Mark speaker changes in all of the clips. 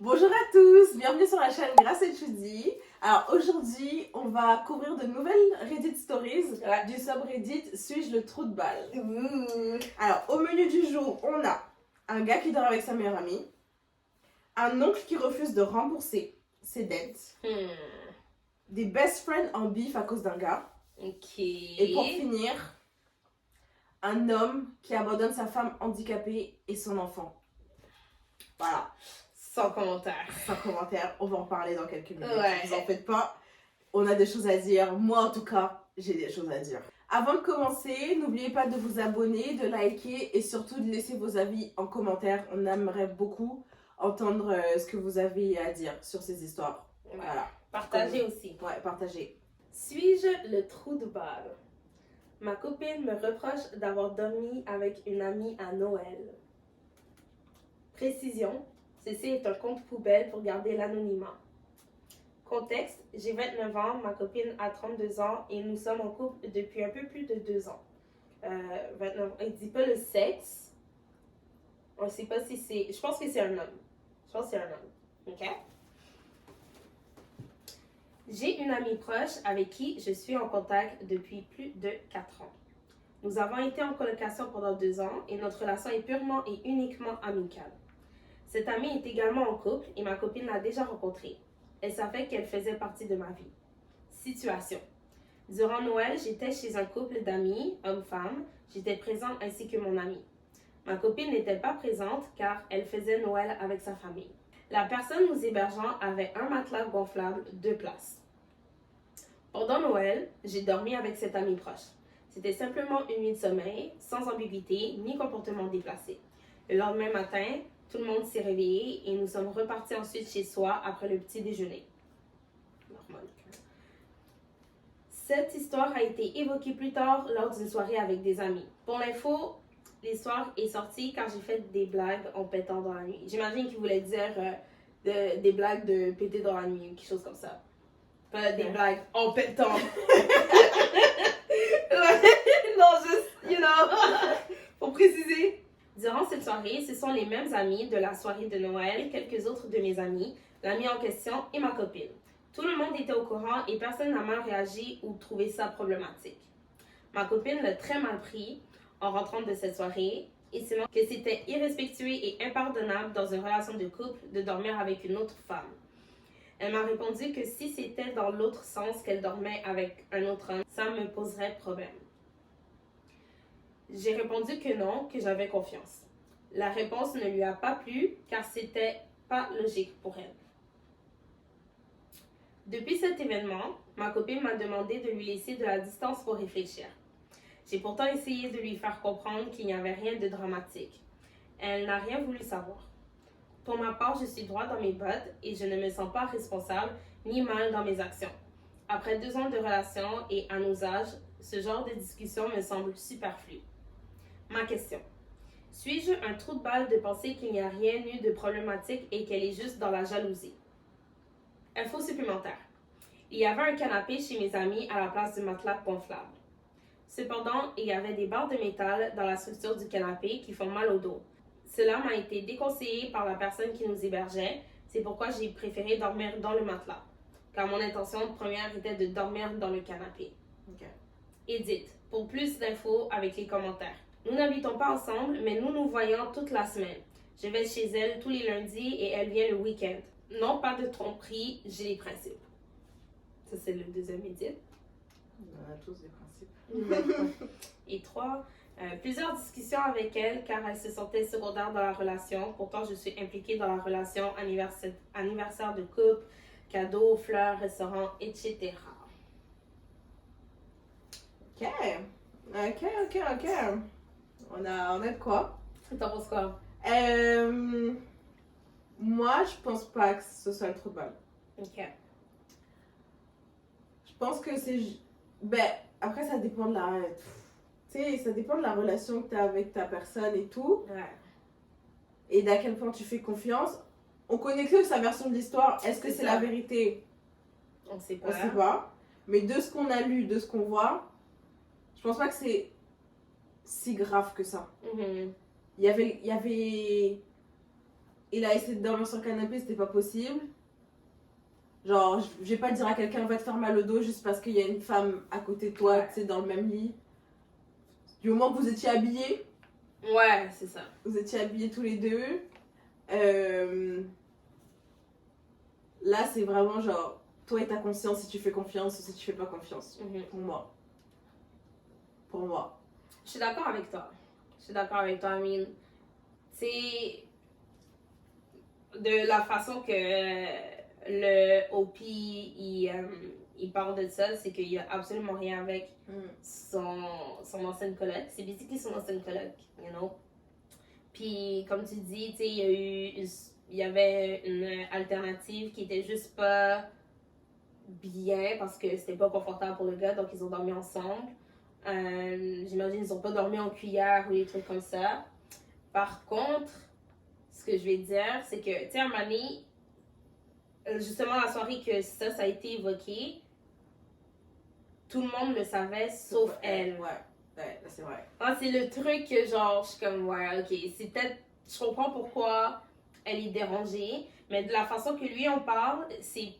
Speaker 1: Bonjour à tous, bienvenue sur la chaîne Grâce et Judy. Alors aujourd'hui, on va couvrir de nouvelles Reddit Stories du subreddit Suis-je le trou de balle. Alors au menu du jour, on a un gars qui dort avec sa meilleure amie, un oncle qui refuse de rembourser ses dettes, des best friends en bif à cause d'un gars, et pour finir, un homme qui abandonne sa femme handicapée et son enfant. Voilà.
Speaker 2: Sans commentaire.
Speaker 1: Sans commentaire, on va en parler dans quelques minutes.
Speaker 2: Ouais.
Speaker 1: Vous en faites pas, on a des choses à dire. Moi, en tout cas, j'ai des choses à dire. Avant de commencer, n'oubliez pas de vous abonner, de liker et surtout de laisser vos avis en commentaire. On aimerait beaucoup entendre ce que vous avez à dire sur ces histoires.
Speaker 2: Ouais.
Speaker 1: Voilà.
Speaker 2: Partagez aussi.
Speaker 1: Ouais, partagez.
Speaker 2: Suis-je le trou de balle? Ma copine me reproche d'avoir dormi avec une amie à Noël. Précision, ceci est un compte poubelle pour garder l'anonymat. Contexte, j'ai 29 ans, ma copine a 32 ans et nous sommes en couple depuis un peu plus de 2 ans. 29 ans. Il dit pas le sexe. On ne sait pas si c'est... Je pense que c'est un homme. OK? J'ai une amie proche avec qui je suis en contact depuis plus de 4 ans. Nous avons été en colocation pendant 2 ans et notre relation est purement et uniquement amicale. Cette amie est également en couple et ma copine l'a déjà rencontrée. Elle savait qu'elle faisait partie de ma vie. Situation. Durant Noël, j'étais chez un couple d'amis, hommes-femmes. J'étais présente ainsi que mon amie. Ma copine n'était pas présente car elle faisait Noël avec sa famille. La personne nous hébergeant avait un matelas gonflable 2 places. Pendant Noël, j'ai dormi avec cette amie proche. C'était simplement une nuit de sommeil, sans ambiguïté ni comportement déplacé. Le lendemain matin, tout le monde s'est réveillé et nous sommes repartis ensuite chez soi après le petit déjeuner. Normal. Cette histoire a été évoquée plus tard lors d'une soirée avec des amis. Pour l'info, l'histoire est sortie quand j'ai fait des blagues en pétant dans la nuit. J'imagine qu'il voulait dire des blagues de péter dans la nuit ou quelque chose comme ça. Pas des blagues en pétant. Non, juste, pour préciser. Durant cette soirée, ce sont les mêmes amis de la soirée de Noël, quelques autres de mes amis, l'ami en question et ma copine. Tout le monde était au courant et personne n'a mal réagi ou trouvé ça problématique. Ma copine l'a très mal pris en rentrant de cette soirée et selon que c'était irrespectueux et impardonnable dans une relation de couple de dormir avec une autre femme. Elle m'a répondu que si c'était dans l'autre sens qu'elle dormait avec un autre homme, ça me poserait problème. J'ai répondu que non, que j'avais confiance. La réponse ne lui a pas plu car c'était pas logique pour elle. Depuis cet événement, ma copine m'a demandé de lui laisser de la distance pour réfléchir. J'ai pourtant essayé de lui faire comprendre qu'il n'y avait rien de dramatique. Elle n'a rien voulu savoir. Pour ma part, je suis droit dans mes bottes et je ne me sens pas responsable ni mal dans mes actions. Après 2 ans de relation et à nos âges, ce genre de discussion me semble superflu. Ma question. Suis-je un trou de balle de penser qu'il n'y a rien eu de problématique et qu'elle est juste dans la jalousie? Info supplémentaire. Il y avait un canapé chez mes amis à la place du matelas gonflable. Cependant, il y avait des barres de métal dans la structure du canapé qui font mal au dos. Cela m'a été déconseillé par la personne qui nous hébergeait, c'est pourquoi j'ai préféré dormir dans le matelas, car mon intention première était de dormir dans le canapé. Edith, pour plus d'infos avec les commentaires. Nous n'habitons pas ensemble, mais nous nous voyons toute la semaine. Je vais chez elle tous les lundis et elle vient le week-end. Non, pas de tromperie, j'ai les principes. Ça, c'est le deuxième Edith.
Speaker 1: On a tous des principes.
Speaker 2: Et 3, plusieurs discussions avec elle car elle se sentait secondaire dans la relation. Pourtant, je suis impliquée dans la relation, anniversaire de couple, cadeaux, fleurs, restaurants, etc.
Speaker 1: Ok. On a de quoi?
Speaker 2: T'en penses quoi?
Speaker 1: Moi, je pense pas que ce soit le trou de balle.
Speaker 2: Ok.
Speaker 1: Je pense que c'est... Ben, après, ça dépend de la... Tu sais, ça dépend de la relation que tu as avec ta personne et tout.
Speaker 2: Ouais.
Speaker 1: Et d'à quel point tu fais confiance. On connaît que sa version de l'histoire. Est-ce que c'est la vérité?
Speaker 2: On sait
Speaker 1: On
Speaker 2: pas.
Speaker 1: sait pas. Mais de ce qu'on a lu, de ce qu'on voit, je pense pas que c'est si grave que ça.
Speaker 2: Mhm.
Speaker 1: Il y avait il a essayé de dormir sur le canapé, c'était pas possible. Genre, je vais pas dire à quelqu'un va te faire mal au dos juste parce qu'il y a une femme à côté de toi, tu sais, dans le même lit. Du moment que vous étiez habillés.
Speaker 2: Ouais, c'est ça.
Speaker 1: Vous étiez habillés tous les deux. Là, c'est vraiment genre, toi et ta conscience si tu fais confiance ou si tu fais pas confiance. Pour moi. Pour moi.
Speaker 2: Je suis d'accord avec toi. I mean, c'est de la façon que le OP il parle de ça, c'est qu'il a absolument rien avec son ancienne coloc. C'est basically son ancienne coloc, you know. Puis comme tu dis, tu sais, il y avait une alternative qui était juste pas bien parce que c'était pas confortable pour le gars, donc ils ont dormi ensemble. J'imagine qu'ils ont pas dormi en cuillère ou des trucs comme ça. Par contre, ce que je vais dire, c'est que, tu sais, à un moment donné, justement la soirée que ça a été évoqué, tout le monde le savait sauf elle.
Speaker 1: Ouais, c'est vrai.
Speaker 2: Ah, c'est le truc que genre, je suis comme, ouais, ok, c'est peut-être, je comprends pourquoi elle est dérangée, mais de la façon que lui en parle, c'est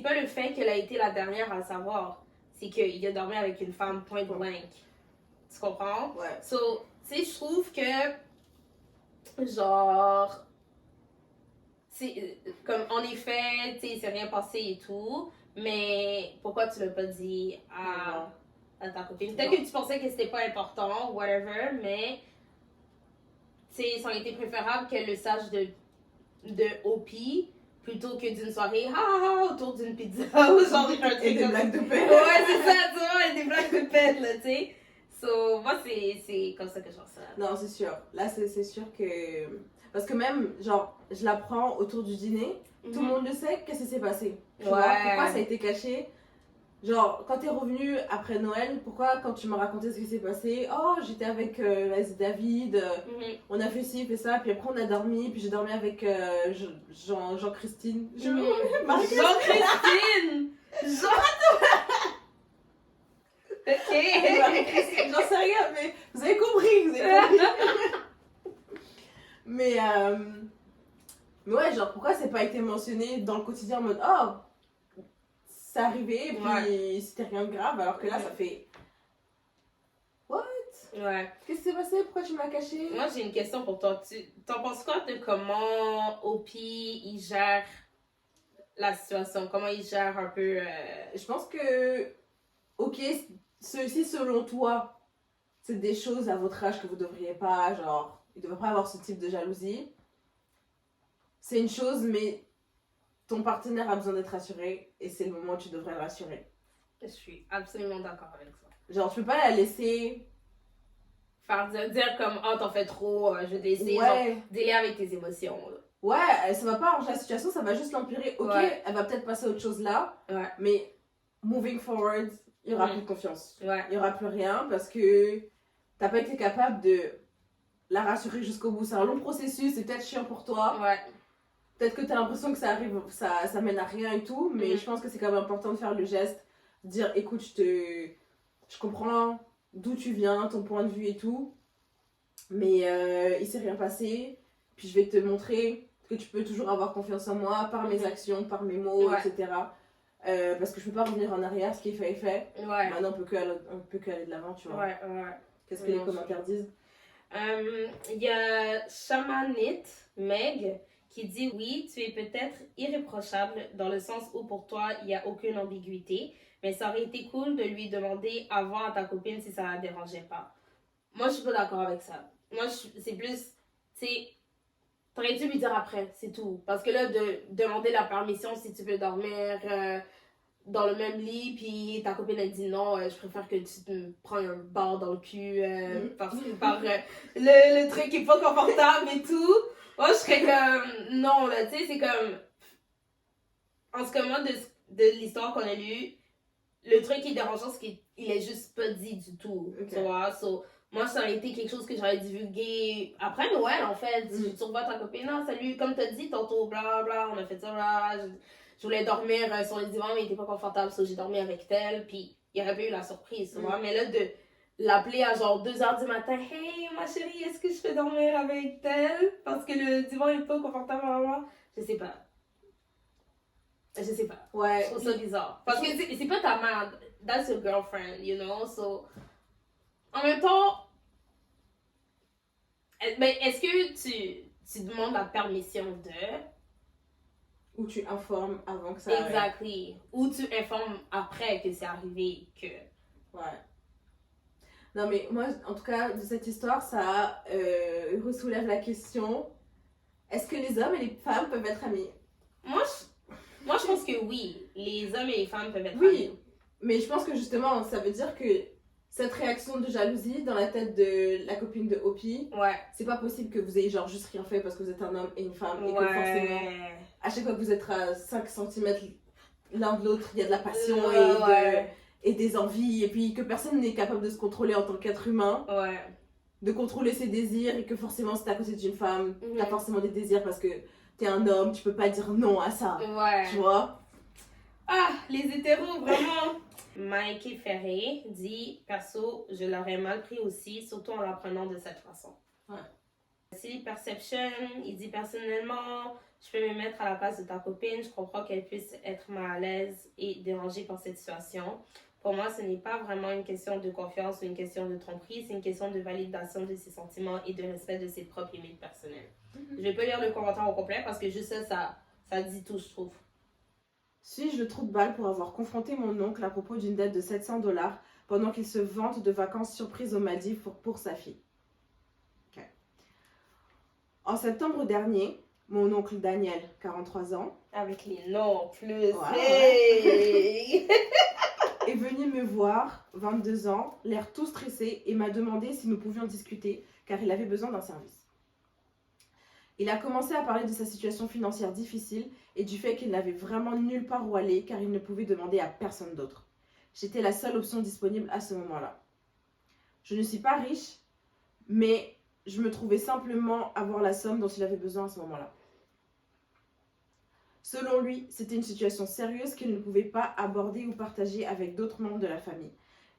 Speaker 2: pas le fait qu'elle a été la dernière à le savoir, c'est qu'il a dormi avec une femme point blank. Tu comprends?
Speaker 1: Ouais.
Speaker 2: So, tu sais, je trouve que, genre, c'est comme, en effet, tu sais, c'est rien passé et tout, mais pourquoi tu l'as pas dit à ta copine? Peut-être que tu pensais que c'était pas important, whatever, mais, tu sais, ça aurait été préférable qu'elle le sache de OP plutôt que d'une soirée autour d'une pizza ou genre un truc
Speaker 1: et des blagues de pète.
Speaker 2: Ouais, c'est ça, tu vois, et des blagues de pète, là, tu sais. So, moi, c'est comme ça que je pense ça.
Speaker 1: Non, c'est sûr. Là, c'est sûr que... Parce que même, genre, je l'apprends autour du dîner, tout le monde le sait, qu'est-ce qui s'est passé. Tu vois, pourquoi ça a été caché. Genre, quand t'es revenu après Noël, pourquoi quand tu m'as raconté ce qui s'est passé, oh, j'étais avec David, on a fait ci, fait ça, puis après on a dormi, puis j'ai dormi avec Jean-Christine.
Speaker 2: Jean-Christine! Ok.
Speaker 1: J'en sais rien, mais vous avez compris. Mais ouais, genre, pourquoi c'est pas été mentionné dans le quotidien en mode, oh, c'est arrivé, et puis c'était rien de grave, alors que là, ça fait... What?
Speaker 2: Ouais.
Speaker 1: Qu'est-ce qui s'est passé? Pourquoi tu m'as caché?
Speaker 2: Moi, j'ai une question pour toi. T'en penses quoi de comment OP, il gère la situation? Comment il gère un peu...
Speaker 1: Je pense que, ok, ceci selon toi, c'est des choses à votre âge que vous devriez pas, genre, il ne devrait pas avoir ce type de jalousie. C'est une chose, mais ton partenaire a besoin d'être rassuré et c'est le moment où tu devrais le rassurer.
Speaker 2: Je suis absolument d'accord avec ça.
Speaker 1: Genre, tu peux pas la laisser...
Speaker 2: Faire dire comme, oh, t'en fais trop, je vais te laisser, genre, délai avec tes émotions. Là.
Speaker 1: Ouais, ça va pas arranger la situation, ça va juste l'empirer. Ok, elle va peut-être passer à autre chose là, mais moving forward, il y aura plus de confiance. Il y aura plus rien parce que t'as pas été capable de la rassurer jusqu'au bout. C'est un long processus, c'est peut-être chiant pour toi. Peut-être que t'as l'impression que ça arrive, ça mène à rien et tout, mais je pense que c'est quand même important de faire le geste, de dire écoute, je comprends d'où tu viens, ton point de vue et tout, mais il s'est rien passé, puis je vais te montrer que tu peux toujours avoir confiance en moi par mes actions, par mes mots, etc. Parce que je peux pas revenir en arrière, ce qui est fait est fait. Maintenant on peut que aller de l'avant, tu vois. Qu'est-ce que les commentaires disent?
Speaker 2: Il y a Shamanit Meg qui dit oui, tu es peut-être irréprochable dans le sens où pour toi il n'y a aucune ambiguïté, mais ça aurait été cool de lui demander avant à ta copine si ça la dérangeait pas. Moi je suis pas d'accord avec ça. Moi c'est plus, tu sais, t'aurais dû lui dire après, c'est tout. Parce que là, de demander la permission si tu veux dormir dans le même lit, puis ta copine elle dit non, je préfère que tu te prends un bar dans le cul par le truc qui est pas confortable et tout. Moi, je serais comme, non, là, tu sais, c'est comme, en ce moment de l'histoire qu'on a lue, le truc qui est dérangeant, c'est qu'il est juste pas dit du tout, tu vois. So, moi, ça aurait été quelque chose que j'aurais divulgué après Noël, en fait. Tu revois ta copine, non, salut, comme t'as dit tantôt, blablabla, on a fait ça, bla, je voulais dormir sur le divan, mais il était pas confortable, so j'ai dormi avec elle, puis il y aurait pas eu la surprise, tu vois. Mais là, l'appeler à genre 2h du matin. Hey, ma chérie, est-ce que je peux dormir avec tel? Parce que le divan est pas confortable pour moi. Je sais pas. Je sais pas.
Speaker 1: Ouais.
Speaker 2: Je trouve ça bizarre. Parce que c'est pas ta mère. That's your girlfriend, you know? So, en même temps, ben, est-ce que tu demandes la permission de?
Speaker 1: Ou tu informes avant que ça arrive.
Speaker 2: Exactly. Ou tu informes après que c'est arrivé que.
Speaker 1: Ouais. Non, mais moi, en tout cas, de cette histoire, ça ressoulève la question, est-ce que les hommes et les femmes peuvent être amis?
Speaker 2: Moi, je pense que oui. Les hommes et les femmes peuvent être
Speaker 1: Oui,
Speaker 2: amis.
Speaker 1: mais je pense que justement, ça veut dire que cette réaction de jalousie dans la tête de la copine de Hopi,
Speaker 2: Ouais.
Speaker 1: c'est pas possible que vous ayez genre juste rien fait parce que vous êtes un homme et une femme et que
Speaker 2: Ouais.
Speaker 1: forcément, à chaque fois que vous êtes à 5 cm l'un de l'autre, il y a de la passion
Speaker 2: Ouais.
Speaker 1: et des envies, et puis que personne n'est capable de se contrôler en tant qu'être humain,
Speaker 2: Ouais.
Speaker 1: de contrôler ses désirs, et que forcément, si t'es à côté d'une femme,
Speaker 2: Mhm.
Speaker 1: t'as forcément des désirs parce que t'es un homme, tu peux pas dire non à ça,
Speaker 2: Ouais.
Speaker 1: tu vois?
Speaker 2: Ah, les hétéros, vraiment. Mikey Ferré dit, perso, je l'aurais mal pris aussi, surtout en l'apprenant de cette façon.
Speaker 1: Ouais.
Speaker 2: Silly Perception, il dit personnellement, je peux me mettre à la place de ta copine, je comprends qu'elle puisse être mal à l'aise et dérangée par cette situation. Pour moi, ce n'est pas vraiment une question de confiance ou une question de tromperie, c'est une question de validation de ses sentiments et de respect de ses propres limites personnelles. Je vais pas lire le commentaire au complet parce que juste ça dit tout, je trouve.
Speaker 1: Suis-je le trou de balle pour avoir confronté mon oncle à propos d'une dette de 700$ pendant qu'il se vante de vacances surprises aux Maldives pour sa fille? Okay. En septembre dernier, mon oncle Daniel, 43 ans,
Speaker 2: avec les noms plus,
Speaker 1: ouais. Est venu me voir, 22 ans, l'air tout stressé, et m'a demandé si nous pouvions discuter car il avait besoin d'un service. Il a commencé à parler de sa situation financière difficile et du fait qu'il n'avait vraiment nulle part où aller car il ne pouvait demander à personne d'autre. J'étais la seule option disponible à ce moment-là. Je ne suis pas riche, mais je me trouvais simplement avoir la somme dont il avait besoin à ce moment-là. Selon lui, c'était une situation sérieuse qu'il ne pouvait pas aborder ou partager avec d'autres membres de la famille.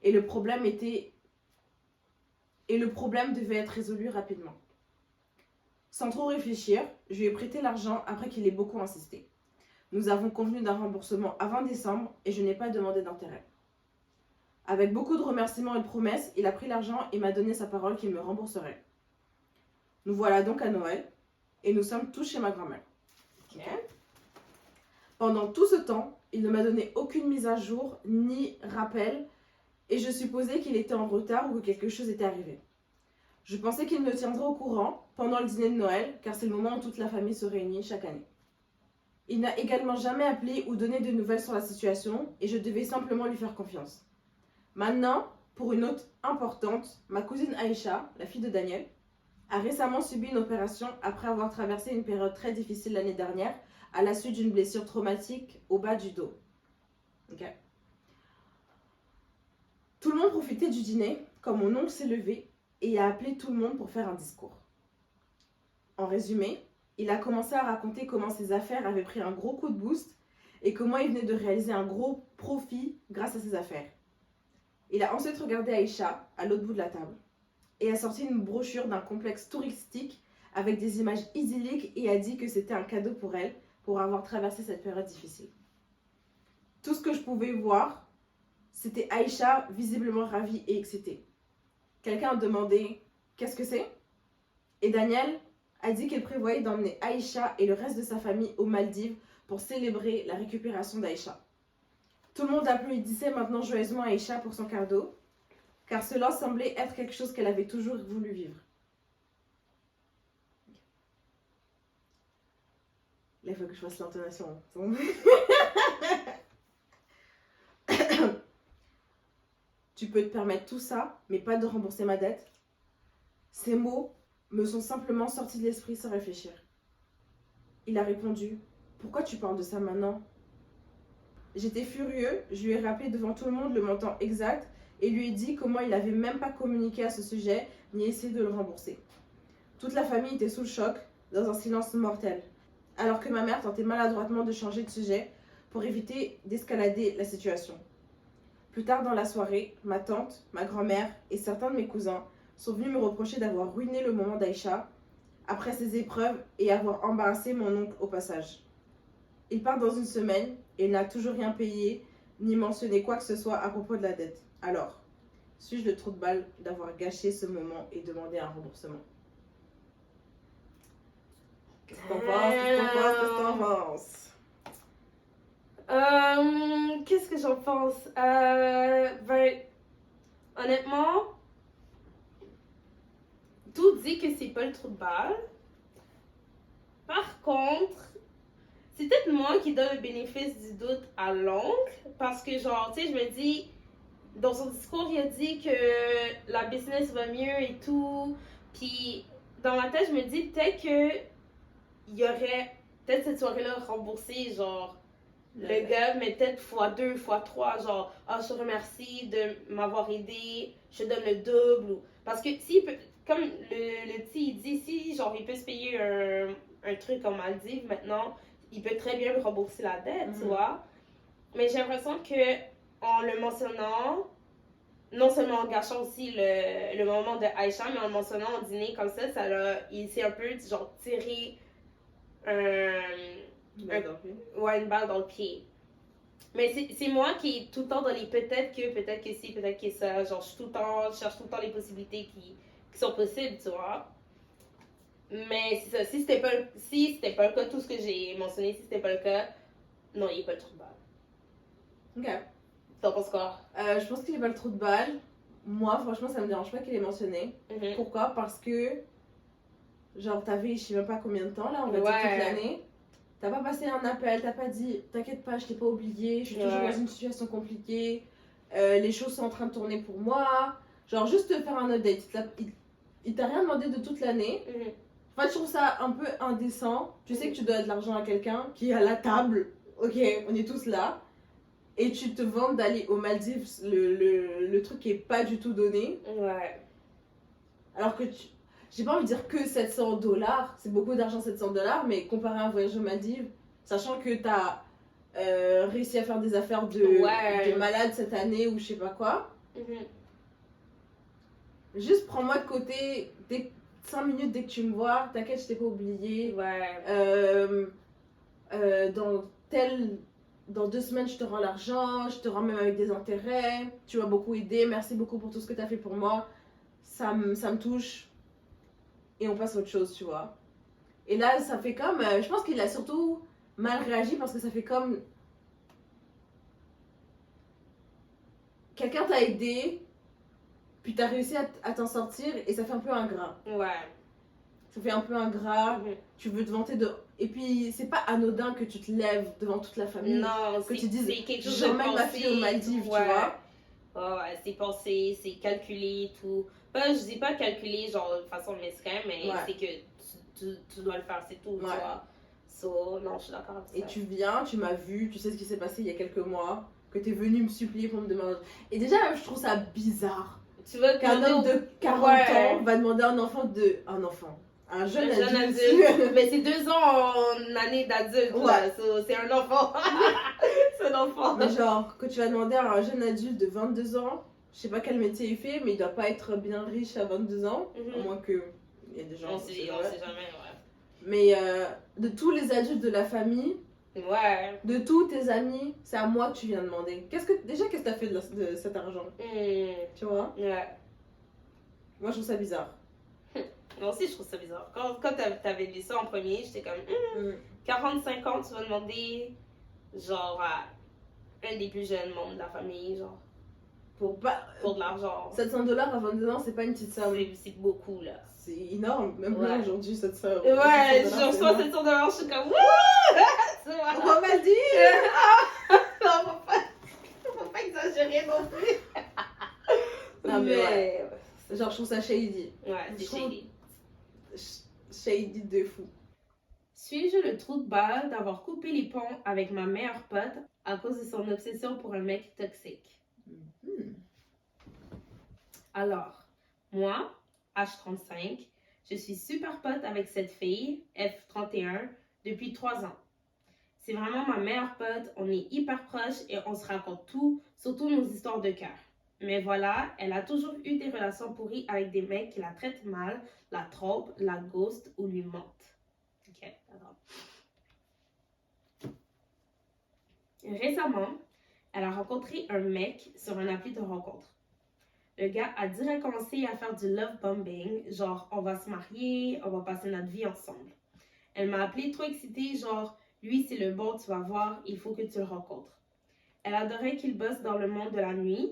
Speaker 1: Et le problème devait être résolu rapidement. Sans trop réfléchir, je lui ai prêté l'argent après qu'il ait beaucoup insisté. Nous avons convenu d'un remboursement avant décembre et je n'ai pas demandé d'intérêt. Avec beaucoup de remerciements et de promesses, il a pris l'argent et m'a donné sa parole qu'il me rembourserait. Nous voilà donc à Noël et nous sommes tous chez ma grand-mère. Okay. Pendant tout ce temps, il ne m'a donné aucune mise à jour ni rappel et je supposais qu'il était en retard ou que quelque chose était arrivé. Je pensais qu'il me tiendrait au courant pendant le dîner de Noël, car c'est le moment où toute la famille se réunit chaque année. Il n'a également jamais appelé ou donné de nouvelles sur la situation, et je devais simplement lui faire confiance. Maintenant, pour une note importante, ma cousine Aïcha, la fille de Daniel, a récemment subi une opération après avoir traversé une période très difficile l'année dernière à la suite d'une blessure traumatique au bas du dos. Okay. Tout le monde profitait du dîner quand mon oncle s'est levé et a appelé tout le monde pour faire un discours. En résumé, il a commencé à raconter comment ses affaires avaient pris un gros coup de boost et comment il venait de réaliser un gros profit grâce à ses affaires. Il a ensuite regardé Aïcha, à l'autre bout de la table, et a sorti une brochure d'un complexe touristique avec des images idylliques et a dit que c'était un cadeau pour elle pour avoir traversé cette période difficile. Tout ce que je pouvais voir, c'était Aïcha visiblement ravie et excitée. Quelqu'un a demandé « Qu'est-ce que c'est ?» Et Daniel a dit qu'il prévoyait d'emmener Aïcha et le reste de sa famille aux Maldives pour célébrer la récupération d'Aïcha. Tout le monde applaudissait maintenant joyeusement Aïcha pour son cadeau, car cela semblait être quelque chose qu'elle avait toujours voulu vivre. Là, il faut que je fasse l'intonation. Tu peux te permettre tout ça, mais pas de rembourser ma dette? Ces mots me sont simplement sortis de l'esprit sans réfléchir. Il a répondu « Pourquoi tu parles de ça maintenant ?» J'étais furieux, je lui ai rappelé devant tout le monde le montant exact et lui ai dit comment il n'avait même pas communiqué à ce sujet ni essayé de le rembourser. Toute la famille était sous le choc, dans un silence mortel, alors que ma mère tentait maladroitement de changer de sujet pour éviter d'escalader la situation. Plus tard dans la soirée, ma tante, ma grand-mère et certains de mes cousins sont venus me reprocher d'avoir ruiné le moment d'Aïcha après ses épreuves et avoir embarrassé mon oncle au passage. Il part dans une semaine et il n'a toujours rien payé ni mentionné quoi que ce soit à propos de la dette. Alors, suis-je le trou de balle d'avoir gâché ce moment et demandé un remboursement? Qu'est-ce que t'en penses? Qu'est-ce que t'en penses?
Speaker 2: Qu'est-ce que j'en pense? Honnêtement, tout dit que c'est pas le trou de balle. Par contre, c'est peut-être moi qui donne le bénéfice du doute à l'oncle. Parce que, genre, tu sais, je me dis, dans son discours, il a dit que la business va mieux et tout. Puis, dans ma tête, je me dis peut-être que il y aurait peut-être cette soirée-là remboursée, genre, le gars, mais peut-être x2, x3, genre, ah, je te remercie de m'avoir aidé, je te donne le double. Parce que si, comme le petit, il dit, si, genre, il peut se payer un truc en Maldives maintenant, il peut très bien me rembourser la dette, tu vois. Mais j'ai l'impression que, en le mentionnant, non seulement en gâchant aussi le moment de Aïcha, mais en le mentionnant au dîner comme ça, il s'est un peu, genre, tiré une balle dans le pied. Mais c'est moi qui est tout le temps dans les peut-être que si, peut-être que ça. Genre, je cherche tout le temps les possibilités qui sont possibles, tu vois. Mais c'est ça, si c'était pas le cas, tout ce que j'ai mentionné, si c'était pas le cas, non, il est pas le trou de balle.
Speaker 1: Ok.
Speaker 2: T'en penses quoi?
Speaker 1: Je pense qu'il est pas le trou de balle. Moi, franchement, ça me dérange pas qu'il ait mentionné. Pourquoi? Parce que, genre, t'avais, je sais même pas combien de temps, là, on va dire toute l'année. T'as pas passé un appel, t'as pas dit, t'inquiète pas, je t'ai pas oublié, je suis toujours dans une situation compliquée, les choses sont en train de tourner pour moi. Genre, juste te faire un update. Il t'a rien demandé de toute l'année. En fait, je trouve ça un peu indécent. Tu sais que tu dois de l'argent à quelqu'un qui est à la table. Ok, on est tous là. Et tu te vantes d'aller aux Maldives, le truc qui est pas du tout donné.
Speaker 2: Ouais.
Speaker 1: Alors que j'ai pas envie de dire que $700, c'est beaucoup d'argent, $700, mais comparé à un voyage aux Maldives, sachant que t'as réussi à faire des affaires de malade cette année ou je sais pas quoi, juste prends-moi de côté, 5 minutes dès que tu me vois, t'inquiète, je t'ai pas oublié. Dans 2 semaines, je te rends l'argent, je te rends même avec des intérêts, tu m'as beaucoup aidé, merci beaucoup pour tout ce que t'as fait pour moi. Ça me touche et on passe à autre chose, tu vois. Et là, ça fait comme... je pense qu'il a surtout mal réagi parce que ça fait comme... Quelqu'un t'a aidé, puis t'as réussi à t'en sortir et ça fait un peu ingrat.
Speaker 2: Ouais.
Speaker 1: Ça fait un peu ingrat, tu veux te vanter de... Et puis, c'est pas anodin que tu te lèves devant toute la famille.
Speaker 2: Non,
Speaker 1: que tu dises,
Speaker 2: quelque chose
Speaker 1: j'emmène ma fille aux Maldives, tu vois.
Speaker 2: Ouais, c'est pensé, c'est calculé, tout. Je dis pas calculé, genre de façon mesquine, mais c'est que tu dois le faire, c'est tout, tu vois. So, non, je suis d'accord avec ça.
Speaker 1: Et tu viens, tu m'as vu, tu sais ce qui s'est passé il y a quelques mois, que t'es venu me supplier pour me demander. Et déjà, je trouve ça bizarre.
Speaker 2: Tu veux
Speaker 1: qu'un homme de 40 ans va demander à un enfant un jeune adulte.
Speaker 2: Mais c'est 2 ans en année d'adulte, c'est un enfant. C'est un enfant.
Speaker 1: Mais genre, que tu vas demander à un jeune adulte de 22 ans, je sais pas quel métier il fait, mais il doit pas être bien riche à 22 ans, à moins que il y a des gens.
Speaker 2: On sait jamais,
Speaker 1: Mais de tous les adultes de la famille, de tous tes amis, c'est à moi que tu viens demander. Qu'est-ce que t'as fait de cet argent? Tu vois? Moi, je trouve ça bizarre.
Speaker 2: Moi aussi, je trouve ça bizarre. Quand t'avais dit ça en premier, j'étais comme 45 ans, tu vas demander genre à un des plus jeunes membres de la famille, genre pour de l'argent.
Speaker 1: $700 à 22 ans, c'est pas une petite somme.
Speaker 2: C'est beaucoup, là.
Speaker 1: C'est énorme, même là aujourd'hui, ça te sert.
Speaker 2: Ouais, je reçois $700, je suis comme wouh!
Speaker 1: On m'a dit!
Speaker 2: Non, faut pas exagérer non plus.
Speaker 1: Non, mais genre, je trouve ça shady.
Speaker 2: Ouais, c'est shady.
Speaker 1: Shady de fou.
Speaker 2: Suis-je le trou de balle d'avoir coupé les ponts avec ma meilleure pote à cause de son obsession pour un mec toxique? Alors, moi, H35, je suis super pote avec cette fille, F31, depuis 3 ans. C'est vraiment ma meilleure pote, on est hyper proches et on se raconte tout, surtout nos histoires de cœur. Mais voilà, elle a toujours eu des relations pourries avec des mecs qui la traitent mal, la trompent, la ghost ou lui mentent. Ok, attends. Récemment, elle a rencontré un mec sur un appli de rencontre. Le gars a direct commencé à faire du love bombing, genre on va se marier, on va passer notre vie ensemble. Elle m'a appelée trop excitée, genre lui c'est le bon, tu vas voir, il faut que tu le rencontres. Elle adorait qu'il bosse dans le monde de la nuit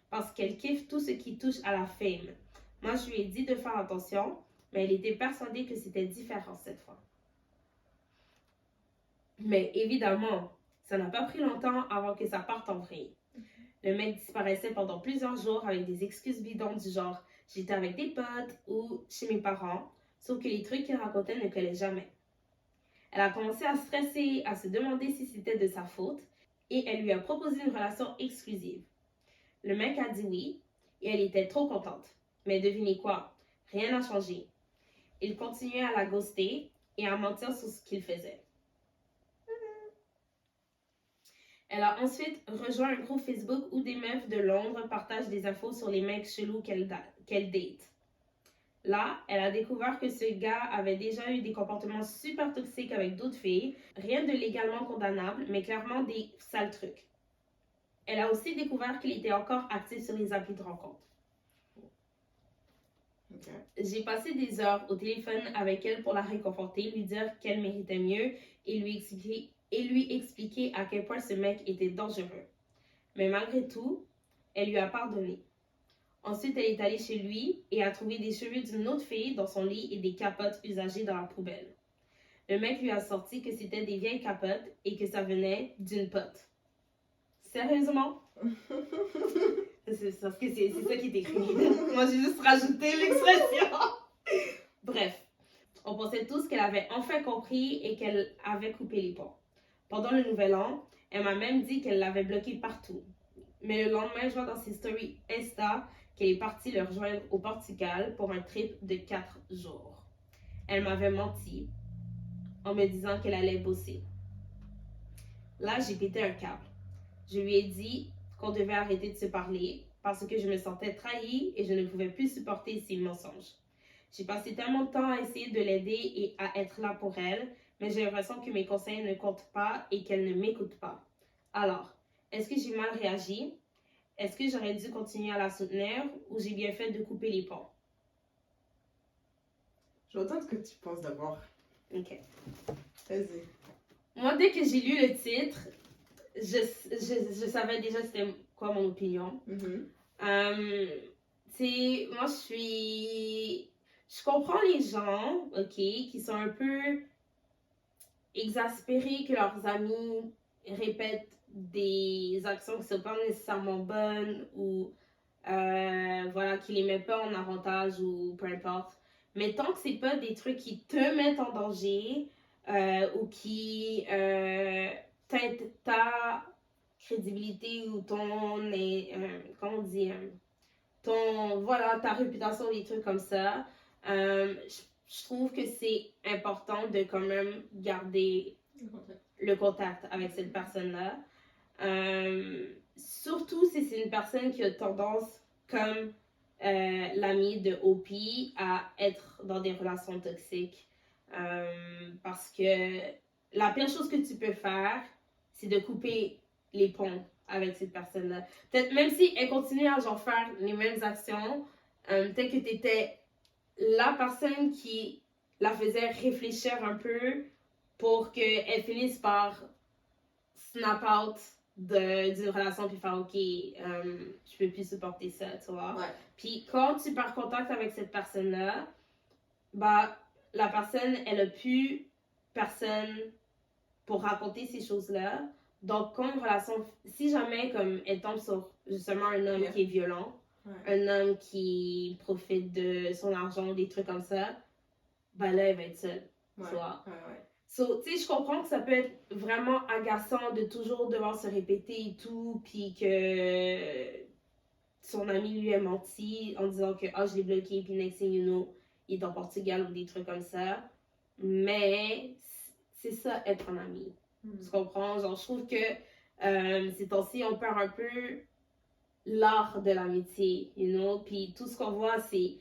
Speaker 2: parce qu'elle kiffe tout ce qui touche à la fame. Moi je lui ai dit de faire attention, mais elle était persuadée que c'était différent cette fois. Mais évidemment, ça n'a pas pris longtemps avant que ça parte en vrille. Le mec disparaissait pendant plusieurs jours avec des excuses bidons du genre « j'étais avec des potes » ou « chez mes parents », sauf que les trucs qu'il racontait ne collaient jamais. Elle a commencé à stresser, à se demander si c'était de sa faute, et elle lui a proposé une relation exclusive. Le mec a dit oui, et elle était trop contente. Mais devinez quoi? Rien n'a changé. Il continuait à la ghoster et à mentir sur ce qu'il faisait. Elle a ensuite rejoint un groupe Facebook où des meufs de Londres partagent des infos sur les mecs chelous qu'elle date. Là, elle a découvert que ce gars avait déjà eu des comportements super toxiques avec d'autres filles, rien de légalement condamnable, mais clairement des sales trucs. Elle a aussi découvert qu'il était encore actif sur les applis de rencontre. Okay. J'ai passé des heures au téléphone avec elle pour la réconforter, lui dire qu'elle méritait mieux et lui expliquer à quel point ce mec était dangereux. Mais malgré tout, elle lui a pardonné. Ensuite, elle est allée chez lui et a trouvé des cheveux d'une autre fille dans son lit et des capotes usagées dans la poubelle. Le mec lui a sorti que c'était des vieilles capotes et que ça venait d'une pote. Sérieusement? C'est ça qui est écrit. Moi, j'ai juste rajouté l'expression. Bref, on pensait tous qu'elle avait enfin compris et qu'elle avait coupé les ponts. Pendant le nouvel an, elle m'a même dit qu'elle l'avait bloqué partout. Mais le lendemain, je vois dans ses stories Insta qu'elle est partie le rejoindre au Portugal pour un trip de 4 jours. Elle m'avait menti en me disant qu'elle allait bosser. Là, j'ai pété un câble. Je lui ai dit qu'on devait arrêter de se parler parce que je me sentais trahie et je ne pouvais plus supporter ses mensonges. J'ai passé tellement de temps à essayer de l'aider et à être là pour elle, mais j'ai l'impression que mes conseils ne comptent pas et qu'elle ne m'écoute pas. Alors, est-ce que j'ai mal réagi? Est-ce que j'aurais dû continuer à la soutenir ou j'ai bien fait de couper les ponts?
Speaker 1: J'entends ce que tu penses d'abord.
Speaker 2: Ok.
Speaker 1: Vas-y.
Speaker 2: Moi, dès que j'ai lu le titre, je savais déjà c'était quoi mon opinion. Moi, je comprends les gens, ok, qui sont un peu exaspérés que leurs amis répètent des actions qui ne sont pas nécessairement bonnes ou voilà, qui les mettent pas en avantage ou peu importe. Mais tant que c'est pas des trucs qui te mettent en danger ou qui t'aident ta crédibilité ou ton, comment on dit, voilà, ta réputation, des trucs comme ça, je trouve que c'est important de quand même garder le contact avec cette personne-là. Surtout si c'est une personne qui a tendance, comme l'ami de Opie, à être dans des relations toxiques. Parce que la pire chose que tu peux faire, c'est de couper les ponts avec cette personne-là. Peut-être même si elle continue à genre faire les mêmes actions, peut-être que tu étais la personne qui la faisait réfléchir un peu pour qu'elle finisse par snap out d'une relation puis faire ok, je peux plus supporter ça, tu vois.
Speaker 1: Ouais.
Speaker 2: Puis quand tu perds contact avec cette personne-là, bah la personne, elle a plus personne pour raconter ces choses-là. Donc, quand une relation, si jamais comme elle tombe sur justement un homme qui est violent, un homme qui profite de son argent, des trucs comme ça, ben là, elle va être seule, tu vois. So, tu sais, je comprends que ça peut être vraiment agaçant de toujours devoir se répéter et tout, puis que son ami lui a menti en disant que je l'ai bloqué, puis next thing you know, il est en Portugal ou des trucs comme ça. Mais c'est ça, être un ami. Tu comprends? Genre, je trouve que ces temps-ci, on perd un peu l'art de l'amitié, you know? Puis tout ce qu'on voit, c'est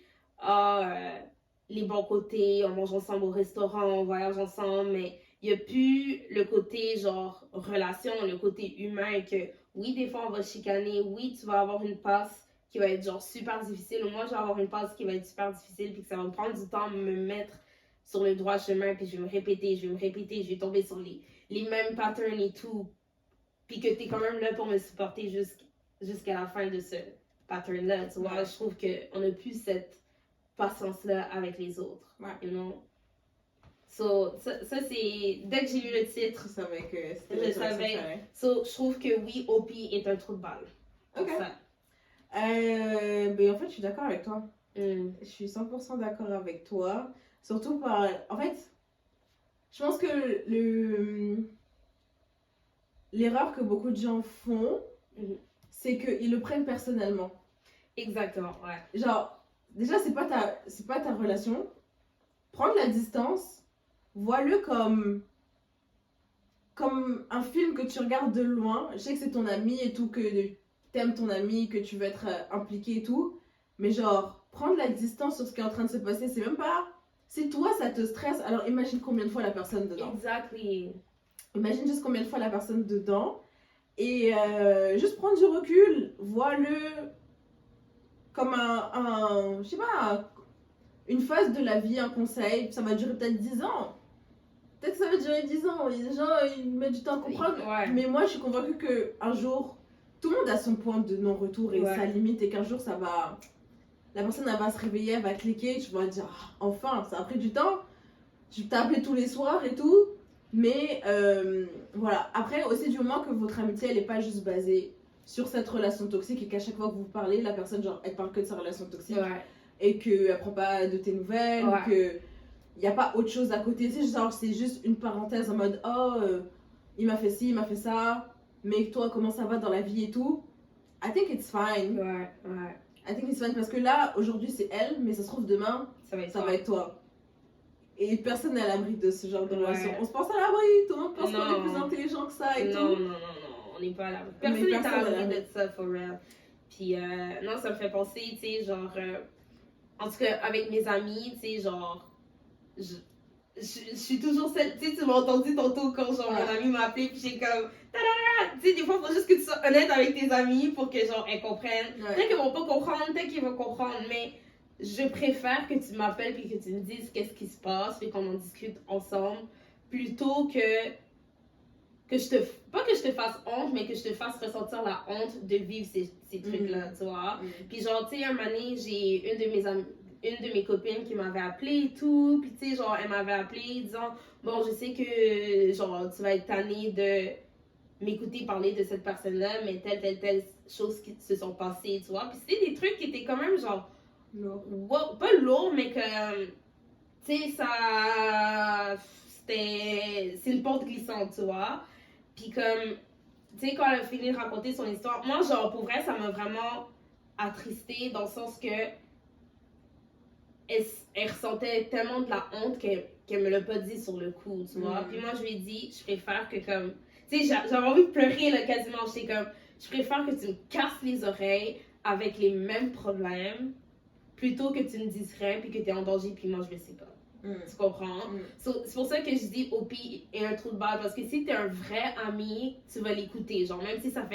Speaker 2: les bons côtés, on mange ensemble au restaurant, on voyage ensemble, mais il n'y a plus le côté genre relation, le côté humain que oui, des fois on va chicaner, oui, tu vas avoir une passe qui va être genre super difficile, ou moi je vais avoir une passe qui va être super difficile, puis que ça va me prendre du temps à me mettre sur le droit chemin, puis je vais me répéter, je vais tomber sur les mêmes patterns et tout, puis que tu es quand même là pour me supporter jusqu'à la fin de ce pattern-là, tu vois. Je trouve qu'on n'a plus cette patience-là avec les autres, you know. So, ça c'est... Dès que j'ai lu le titre,
Speaker 1: je savais que c'était
Speaker 2: je savais. So, je trouve que oui, Opie est un trou de balle.
Speaker 1: Ok. Ben, en fait, je suis d'accord avec toi. Je suis 100% d'accord avec toi. Surtout par... En fait, je pense que l'erreur que beaucoup de gens font, c'est qu'ils le prennent personnellement.
Speaker 2: Exactement, ouais.
Speaker 1: Genre, déjà, c'est pas ta relation. Prendre la distance, vois-le comme un film que tu regardes de loin. Je sais que c'est ton ami et tout, que t'aimes ton ami, que tu veux être impliqué et tout. Mais genre, prendre la distance sur ce qui est en train de se passer, c'est même pas... Si toi, ça te stresse, alors imagine combien de fois la personne dedans.
Speaker 2: Exactly.
Speaker 1: Imagine juste combien de fois la personne dedans. Et juste prendre du recul, vois-le comme je sais pas, une phase de la vie, un conseil. Ça va durer peut-être 10 ans. Peut-être que ça va durer 10 ans. Il y a des gens, ils mettent du temps à comprendre.
Speaker 2: Ouais.
Speaker 1: Mais moi, je suis convaincue qu'un jour, tout le monde a son point de non-retour et sa limite. Et qu'un jour, ça va... La personne, elle va se réveiller, elle va cliquer. Tu vas dire, enfin, ça a pris du temps. Tu t'as appelé tous les soirs et tout. Mais voilà. Après, aussi, du moment que votre amitié, elle n'est pas juste basée sur cette relation toxique et qu'à chaque fois que vous parlez, la personne, genre, elle parle que de sa relation toxique. Et qu'elle prend pas de tes nouvelles. Ou que il n'y a pas autre chose à côté. C'est juste une parenthèse en mode il m'a fait ci, il m'a fait ça, mais toi, comment ça va dans la vie et tout. I think it's fine. I think it's fine parce que là, aujourd'hui, c'est elle, mais ça se trouve demain, ça va être toi. Et personne n'est à l'abri de ce genre de relation. On se pense à l'abri, tout le monde pense qu'on est plus intelligent que ça et tout.
Speaker 2: Non, on n'est pas à l'abri. Personne n'est à l'abri de ça, for real. Puis, non, ça me fait penser, tu sais, genre, en tout cas, avec mes amis, tu sais, genre, je suis toujours celle, tu sais, tu m'as entendu tantôt quand genre mon ami m'a appelé, puis j'ai comme, tu sais, des fois, il faut juste que tu sois honnête avec tes amis pour que genre, elles comprennent. Peut-être qu'ils vont pas comprendre, peut-être qu'ils vont comprendre, mais je préfère que tu m'appelles puis que tu me dises qu'est-ce qui se passe, puis qu'on en discute ensemble, plutôt que je te, pas que je te fasse honte, mais que je te fasse ressentir la honte de vivre ces trucs-là, tu vois. Puis genre, tu sais, un moment donné, j'ai une de mes copines qui m'avait appelé et tout, puis tu sais, genre, elle m'avait appelé disant, bon, je sais que, genre, tu vas être tannée de m'écouter parler de cette personne-là, mais telle chose qui se sont passées, tu vois. Puis c'était des trucs qui étaient quand même, genre, pas lourds, mais que, tu sais, c'est une porte glissante, tu vois. Puis comme, tu sais, quand elle a fini de raconter son histoire, moi, genre, pour vrai, ça m'a vraiment attristée dans le sens que elle ressentait tellement de la honte qu'elle me l'a pas dit sur le coup, tu vois. Puis moi, je lui ai dit, je préfère que comme... Tu sais, j'avais envie de pleurer, là, quasiment. J'étais comme, je préfère que tu me casses les oreilles avec les mêmes problèmes plutôt que tu me dises rien puis que tu es en danger puis moi, je le sais pas. Tu comprends? C'est pour ça que je dis Opie est un trou de balle parce que si t'es un vrai ami, tu vas l'écouter. Genre, même si ça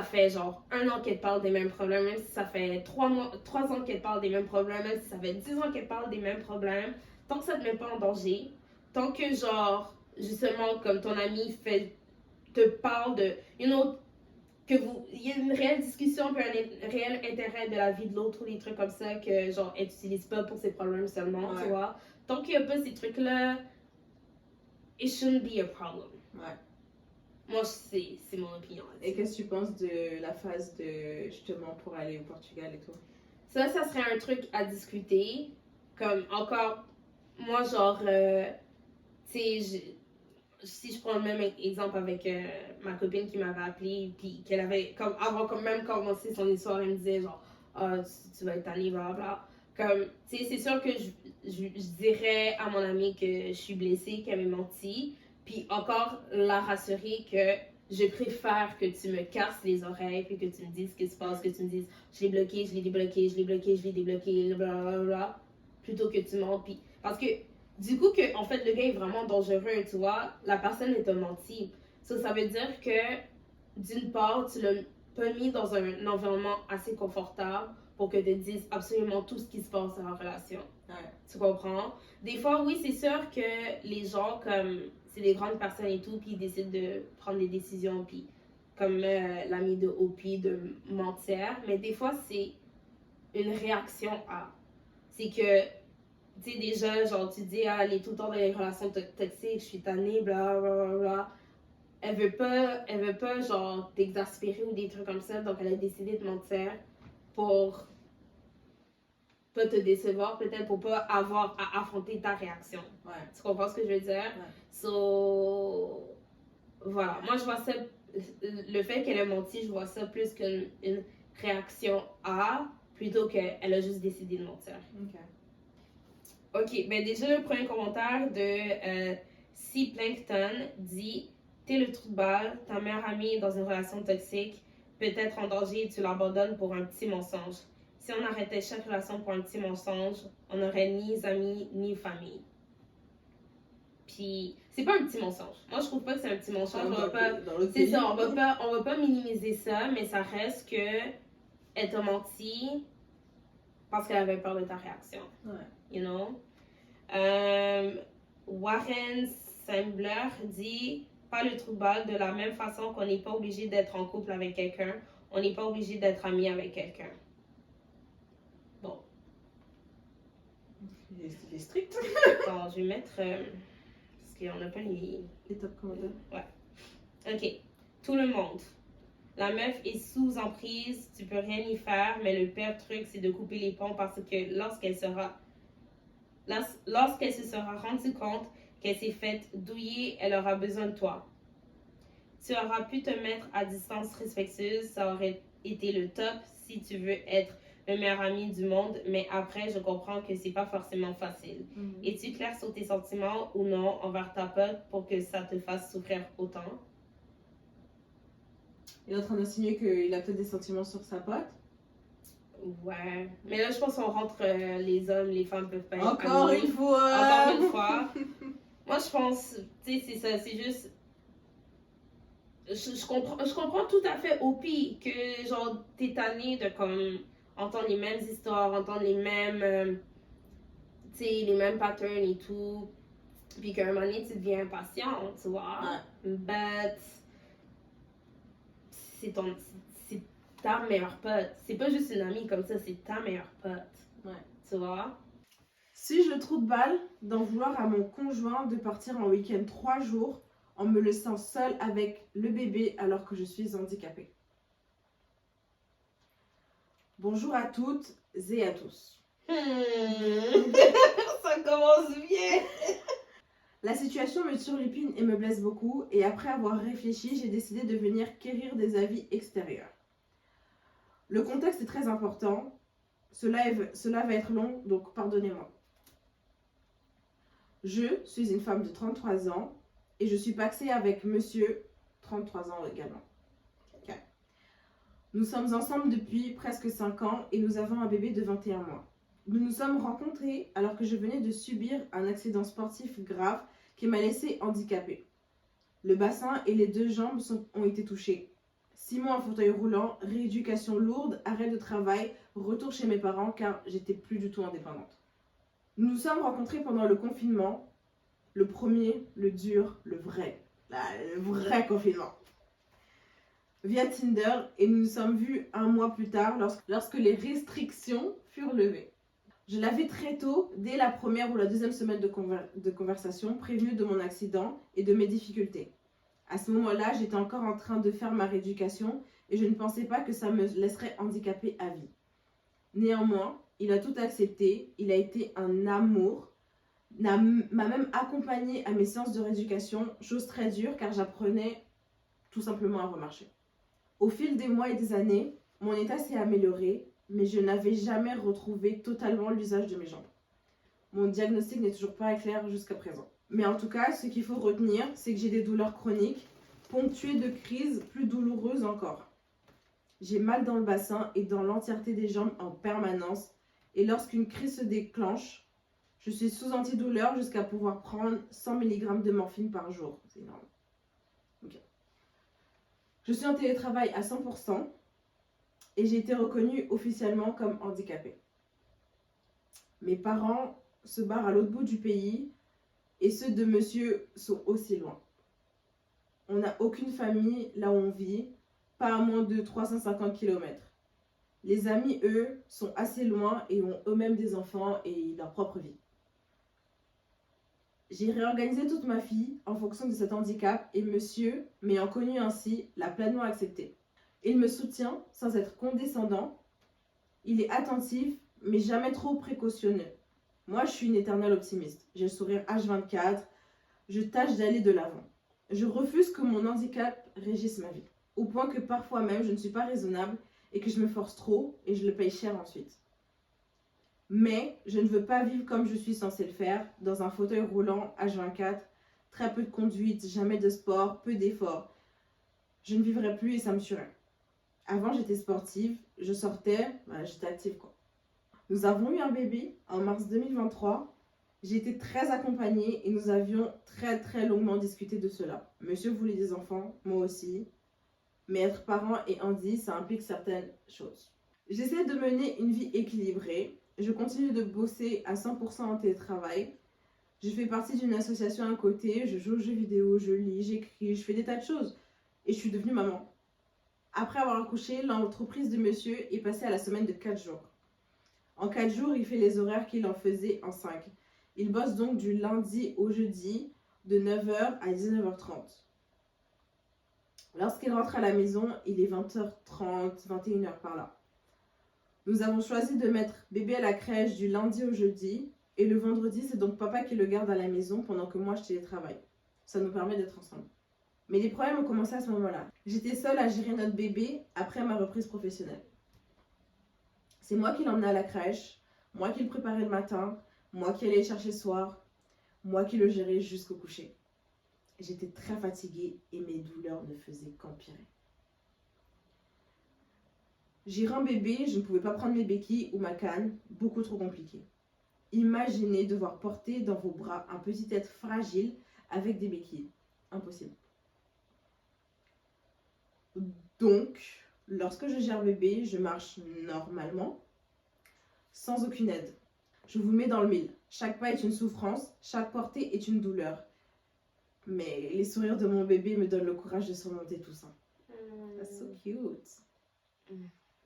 Speaker 2: fait genre 1 an qu'elle parle des mêmes problèmes, même si ça fait 3 ans qu'elle parle des mêmes problèmes, même si ça fait 10 ans qu'elle parle des mêmes problèmes, tant que ça te met pas en danger, tant que genre, justement, comme ton ami te parle de, you know, il y a une réelle discussion puis un réel intérêt de la vie de l'autre ou des trucs comme ça que genre elle n'utilise pas pour ses problèmes seulement, tu vois. Tant qu'il n'y a pas ces trucs-là, it shouldn't be a problem. Moi, c'est mon opinion.
Speaker 1: Et qu'est-ce que tu penses de la phase de justement pour aller au Portugal et tout?
Speaker 2: Ça serait un truc à discuter. Comme encore, moi, genre, tu sais, si je prends le même exemple avec ma copine qui m'avait appelé puis qu'elle avait avant quand même commencé son histoire, elle me disait genre tu vas être tannée, blablabla. Comme, tu sais, c'est sûr que je dirais à mon amie que je suis blessée, qu'elle m'a menti, Puis encore la rassurer que je préfère que tu me casses les oreilles, puis que tu me dises ce qui se passe, que tu me dises je l'ai bloqué, je l'ai débloqué, je l'ai bloqué, je l'ai débloqué, blablabla, plutôt que tu mens. Puis, parce que du coup, que, en fait, le gars est vraiment dangereux, tu vois, la personne est un menti. Ça veut dire que d'une part, tu l'as pas mis dans un environnement assez confortable pour que tu te dises absolument tout ce qui se passe dans la relation.
Speaker 1: Ouais.
Speaker 2: Tu comprends? Des fois, oui, c'est sûr que les gens, comme c'est des grandes personnes et tout, puis ils décident de prendre des décisions, puis comme l'ami de Opie, de mentir, mais des fois, c'est une réaction à. C'est que, tu sais, déjà, genre, tu dis, ah, elle est tout le temps dans les relations toxiques, je suis tannée, bla, bla, bla, bla. Elle veut pas, genre, t'exaspérer ou des trucs comme ça, donc elle a décidé de mentir pour pas te décevoir, peut-être pour pas avoir à affronter ta réaction.
Speaker 1: Ouais.
Speaker 2: Tu comprends ce que je veux dire?
Speaker 1: Ouais.
Speaker 2: So, voilà. Moi, je vois ça, le fait qu'elle ait menti, je vois ça plus qu'une une réaction à, plutôt qu'elle a juste décidé de mentir. Ok, ben déjà, le premier commentaire de C. Plankton dit « T'es le trou de balle, ta meilleure amie est dans une relation toxique, peut-être en danger et tu l'abandonnes pour un petit mensonge. Si on arrêtait chaque relation pour un petit mensonge, on n'aurait ni amis ni famille. » Puis, c'est pas un petit mensonge. Moi, je trouve pas que c'est un petit mensonge. C'est ça, on va pas minimiser ça, mais ça reste que elle t'a menti parce qu'elle avait peur de ta réaction.
Speaker 1: Ouais.
Speaker 2: You know? Warren Sembler dit « Pas le trou de balle, de la même façon qu'on n'est pas obligé d'être en couple avec quelqu'un, on n'est pas obligé d'être ami avec quelqu'un. » Bon.
Speaker 1: Il est strict.
Speaker 2: Attends, je vais mettre... parce qu'on n'a pas les
Speaker 1: top commentaires.
Speaker 2: Ouais. Ok. Tout le monde. La meuf est sous emprise, tu peux rien y faire, mais le pire truc, c'est de couper les ponts parce que lorsqu'elle se sera rendue compte qu'elle s'est faite douiller, elle aura besoin de toi. Tu auras pu te mettre à distance respectueuse, ça aurait été le top si tu veux être le meilleur ami du monde, mais après, je comprends que c'est pas forcément facile. Es-tu clair sur tes sentiments ou non envers ta pote pour que ça te fasse souffrir autant?
Speaker 1: Il est en train d'insinuer qu'il a peut-être des sentiments sur sa pote.
Speaker 2: Ouais. Mais là, je pense qu'on rentre les hommes, les femmes peuvent pas être
Speaker 1: Encore
Speaker 2: amis.
Speaker 1: une fois.
Speaker 2: Encore une fois. Moi, je pense, tu sais, c'est ça, c'est juste... Je comprends tout à fait au pire que, genre, t'es tanné de, comme, entendre les mêmes histoires, entendre les mêmes, tu sais, les mêmes patterns et tout. Puis qu'à un moment donné, tu deviens impatient, tu vois.
Speaker 1: Ouais.
Speaker 2: But, c'est ta meilleure pote. C'est pas juste une amie comme ça, c'est ta meilleure pote.
Speaker 1: Ouais.
Speaker 2: Tu vois?
Speaker 1: Suis-je le trou de balle d'en vouloir à mon conjoint de partir en week-end 3 jours en me laissant seule avec le bébé alors que je suis handicapée? Bonjour à toutes et à tous.
Speaker 2: Ça commence bien.
Speaker 1: La situation me turlupine et me blesse beaucoup, et après avoir réfléchi, j'ai décidé de venir quérir des avis extérieurs. Le contexte est très important, cela va être long, donc pardonnez-moi. Je suis une femme de 33 ans et je suis paxée avec monsieur, 33 ans également. Okay. Nous sommes ensemble depuis presque 5 ans et nous avons un bébé de 21 mois. Nous nous sommes rencontrés alors que je venais de subir un accident sportif grave qui m'a laissée handicapée. Le bassin et les 2 jambes ont été touchés. 6 mois en fauteuil roulant, rééducation lourde, arrêt de travail, retour chez mes parents car j'étais plus du tout indépendante. Nous nous sommes rencontrés pendant le confinement, le premier, le dur, le vrai confinement. Via Tinder, et nous nous sommes vus 1 mois plus tard lorsque les restrictions furent levées. Je l'avais très tôt, dès la première ou la deuxième semaine de conversation, prévenue de mon accident et de mes difficultés. À ce moment-là, j'étais encore en train de faire ma rééducation et je ne pensais pas que ça me laisserait handicapée à vie. Néanmoins, il a tout accepté, il a été un amour, m'a même accompagnée à mes séances de rééducation, chose très dure car j'apprenais tout simplement à remarcher. Au fil des mois et des années, mon état s'est amélioré, mais je n'avais jamais retrouvé totalement l'usage de mes jambes. Mon diagnostic n'est toujours pas clair jusqu'à présent. Mais en tout cas, ce qu'il faut retenir, c'est que j'ai des douleurs chroniques, ponctuées de crises plus douloureuses encore. J'ai mal dans le bassin et dans l'entièreté des jambes en permanence. Et lorsqu'une crise se déclenche, je suis sous antidouleur jusqu'à pouvoir prendre 100 mg de morphine par jour. C'est énorme. Okay. Je suis en télétravail à 100% et j'ai été reconnue officiellement comme handicapée. Mes parents se barrent à l'autre bout du pays et ceux de monsieur sont aussi loin. On n'a aucune famille là où on vit, pas à moins de 350 km. Les amis, eux, sont assez loin et ont eux-mêmes des enfants et leur propre vie. J'ai réorganisé toute ma vie en fonction de cet handicap et monsieur, m'ayant connu ainsi, l'a pleinement accepté. Il me soutient sans être condescendant. Il est attentif, mais jamais trop précautionneux. Moi, je suis une éternelle optimiste. J'ai le sourire H24. Je tâche d'aller de l'avant. Je refuse que mon handicap régisse ma vie. Au point que parfois même, je ne suis pas raisonnable et que je me force trop et je le paye cher ensuite. Mais je ne veux pas vivre comme je suis censée le faire, dans un fauteuil roulant H24, très peu de conduite, jamais de sport, peu d'efforts. Je ne vivrai plus et ça me tuerait. Avant, j'étais sportive, je sortais, j'étais active quoi. Nous avons eu un bébé en mars 2023. J'ai été très accompagnée et nous avions très longuement discuté de cela. Monsieur voulait des enfants, moi aussi. Mais être parent et handi, ça implique certaines choses. J'essaie de mener une vie équilibrée. Je continue de bosser à 100% en télétravail. Je fais partie d'une association à côté. Je joue aux jeux vidéo, je lis, j'écris, je fais des tas de choses. Et je suis devenue maman. Après avoir accouché, l'entreprise de monsieur est passée à la semaine de 4 jours. En 4 jours, il fait les horaires qu'il en faisait en 5. Il bosse donc du lundi au jeudi, de 9h à 19h30. Lorsqu'il rentre à la maison, il est 20h30, 21h par là. Nous avons choisi de mettre bébé à la crèche du lundi au jeudi. Et le vendredi, c'est donc papa qui le garde à la maison pendant que moi, je télétravaille. Ça nous permet d'être ensemble. Mais les problèmes ont commencé à ce moment-là. J'étais seule à gérer notre bébé après ma reprise professionnelle. C'est moi qui l'emmenais à la crèche, moi qui le préparais le matin, moi qui allais le chercher le soir, moi qui le gérais jusqu'au coucher. J'étais très fatiguée et mes douleurs ne faisaient qu'empirer. Gérer un bébé, je ne pouvais pas prendre mes béquilles ou ma canne, beaucoup trop compliqué. Imaginez devoir porter dans vos bras un petit être fragile avec des béquilles. Impossible. Donc, lorsque je gère bébé, je marche normalement, sans aucune aide. Je vous mets dans le mille. Chaque pas est une souffrance, chaque portée est une douleur. Mais les sourires de mon bébé me donnent le courage de surmonter tout ça. That's so cute.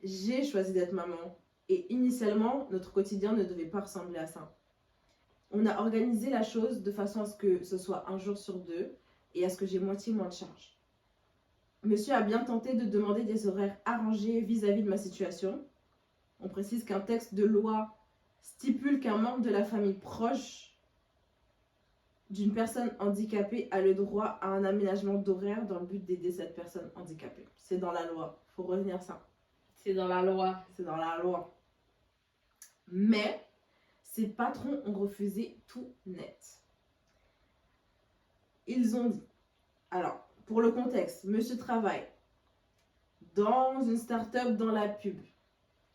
Speaker 1: J'ai choisi d'être maman. Et initialement, notre quotidien ne devait pas ressembler à ça. On a organisé la chose de façon à ce que ce soit un jour sur 2 et à ce que j'ai moitié moins de charge. Monsieur a bien tenté de demander des horaires arrangés vis-à-vis de ma situation. On précise qu'un texte de loi stipule qu'un membre de la famille proche d'une personne handicapée a le droit à un aménagement d'horaire dans le but d'aider cette personne handicapée. C'est dans la loi, il faut retenir ça.
Speaker 2: C'est dans la loi.
Speaker 1: C'est dans la loi. Mais ses patrons ont refusé tout net. Ils ont dit, alors, pour le contexte, monsieur travaille dans une start-up dans la pub.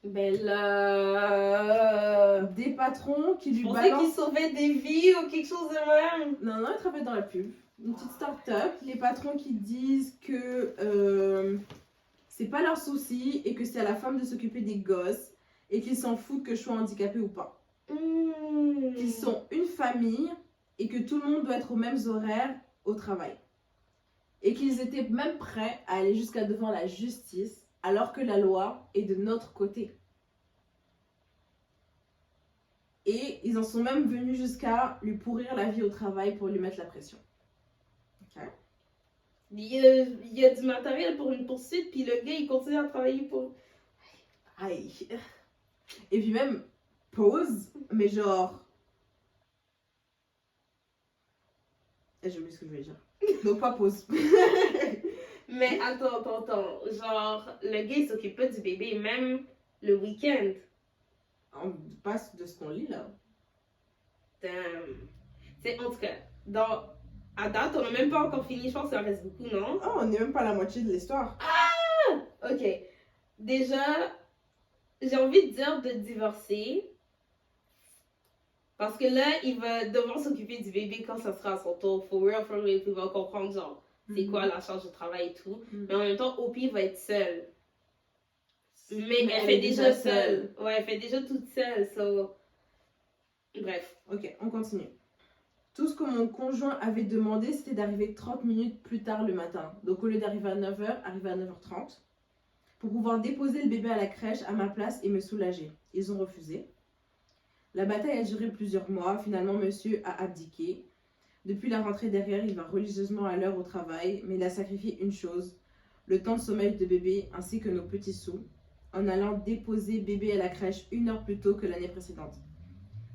Speaker 2: Ben là...
Speaker 1: Des patrons qui lui
Speaker 2: Je pensais
Speaker 1: balancent...
Speaker 2: qu'il sauvait des vies ou quelque chose de même.
Speaker 1: Non, il travaille dans la pub. Une petite start-up. Les patrons qui disent que c'est pas leur souci et que c'est à la femme de s'occuper des gosses et qu'ils s'en foutent que je sois handicapée ou pas. Qu'ils sont une famille et que tout le monde doit être aux mêmes horaires au travail. Et qu'ils étaient même prêts à aller jusqu'à devant la justice alors que la loi est de notre côté. Et ils en sont même venus jusqu'à lui pourrir la vie au travail pour lui mettre la pression. Okay.
Speaker 2: Il y a du matériel pour une poursuite, puis le gars, il continue à travailler pour...
Speaker 1: Aïe. Et puis même, pause, mais genre... J'ai oublié ce que je voulais dire. Donc pas pause.
Speaker 2: Mais attends. Genre, le gars, il s'occupe pas du bébé, même le week-end.
Speaker 1: On passe de ce qu'on lit là.
Speaker 2: Damn. C'est, en tout cas, À date, on n'a même pas encore fini. Je pense qu'il en reste beaucoup, non?
Speaker 1: Oh, on n'est même pas à la moitié de l'histoire.
Speaker 2: Ok. Déjà, j'ai envie de dire de divorcer. Parce que là, il va devoir s'occuper du bébé quand ça sera à son tour. For real, il va comprendre, genre, c'est quoi la charge de travail et tout. Mais en même temps, Opie va être seule. Mais elle fait déjà seule. Ouais, elle fait déjà toute seule. So... Bref.
Speaker 1: Ok, on continue. Tout ce que mon conjoint avait demandé, c'était d'arriver 30 minutes plus tard le matin. Donc au lieu d'arriver à 9h, arriver à 9h30. Pour pouvoir déposer le bébé à la crèche à ma place et me soulager. Ils ont refusé. La bataille a duré plusieurs mois. Finalement, monsieur a abdiqué. Depuis la rentrée derrière, il va religieusement à l'heure au travail, mais il a sacrifié une chose, le temps de sommeil de bébé ainsi que nos petits sous, en allant déposer bébé à la crèche 1 heure plus tôt que l'année précédente.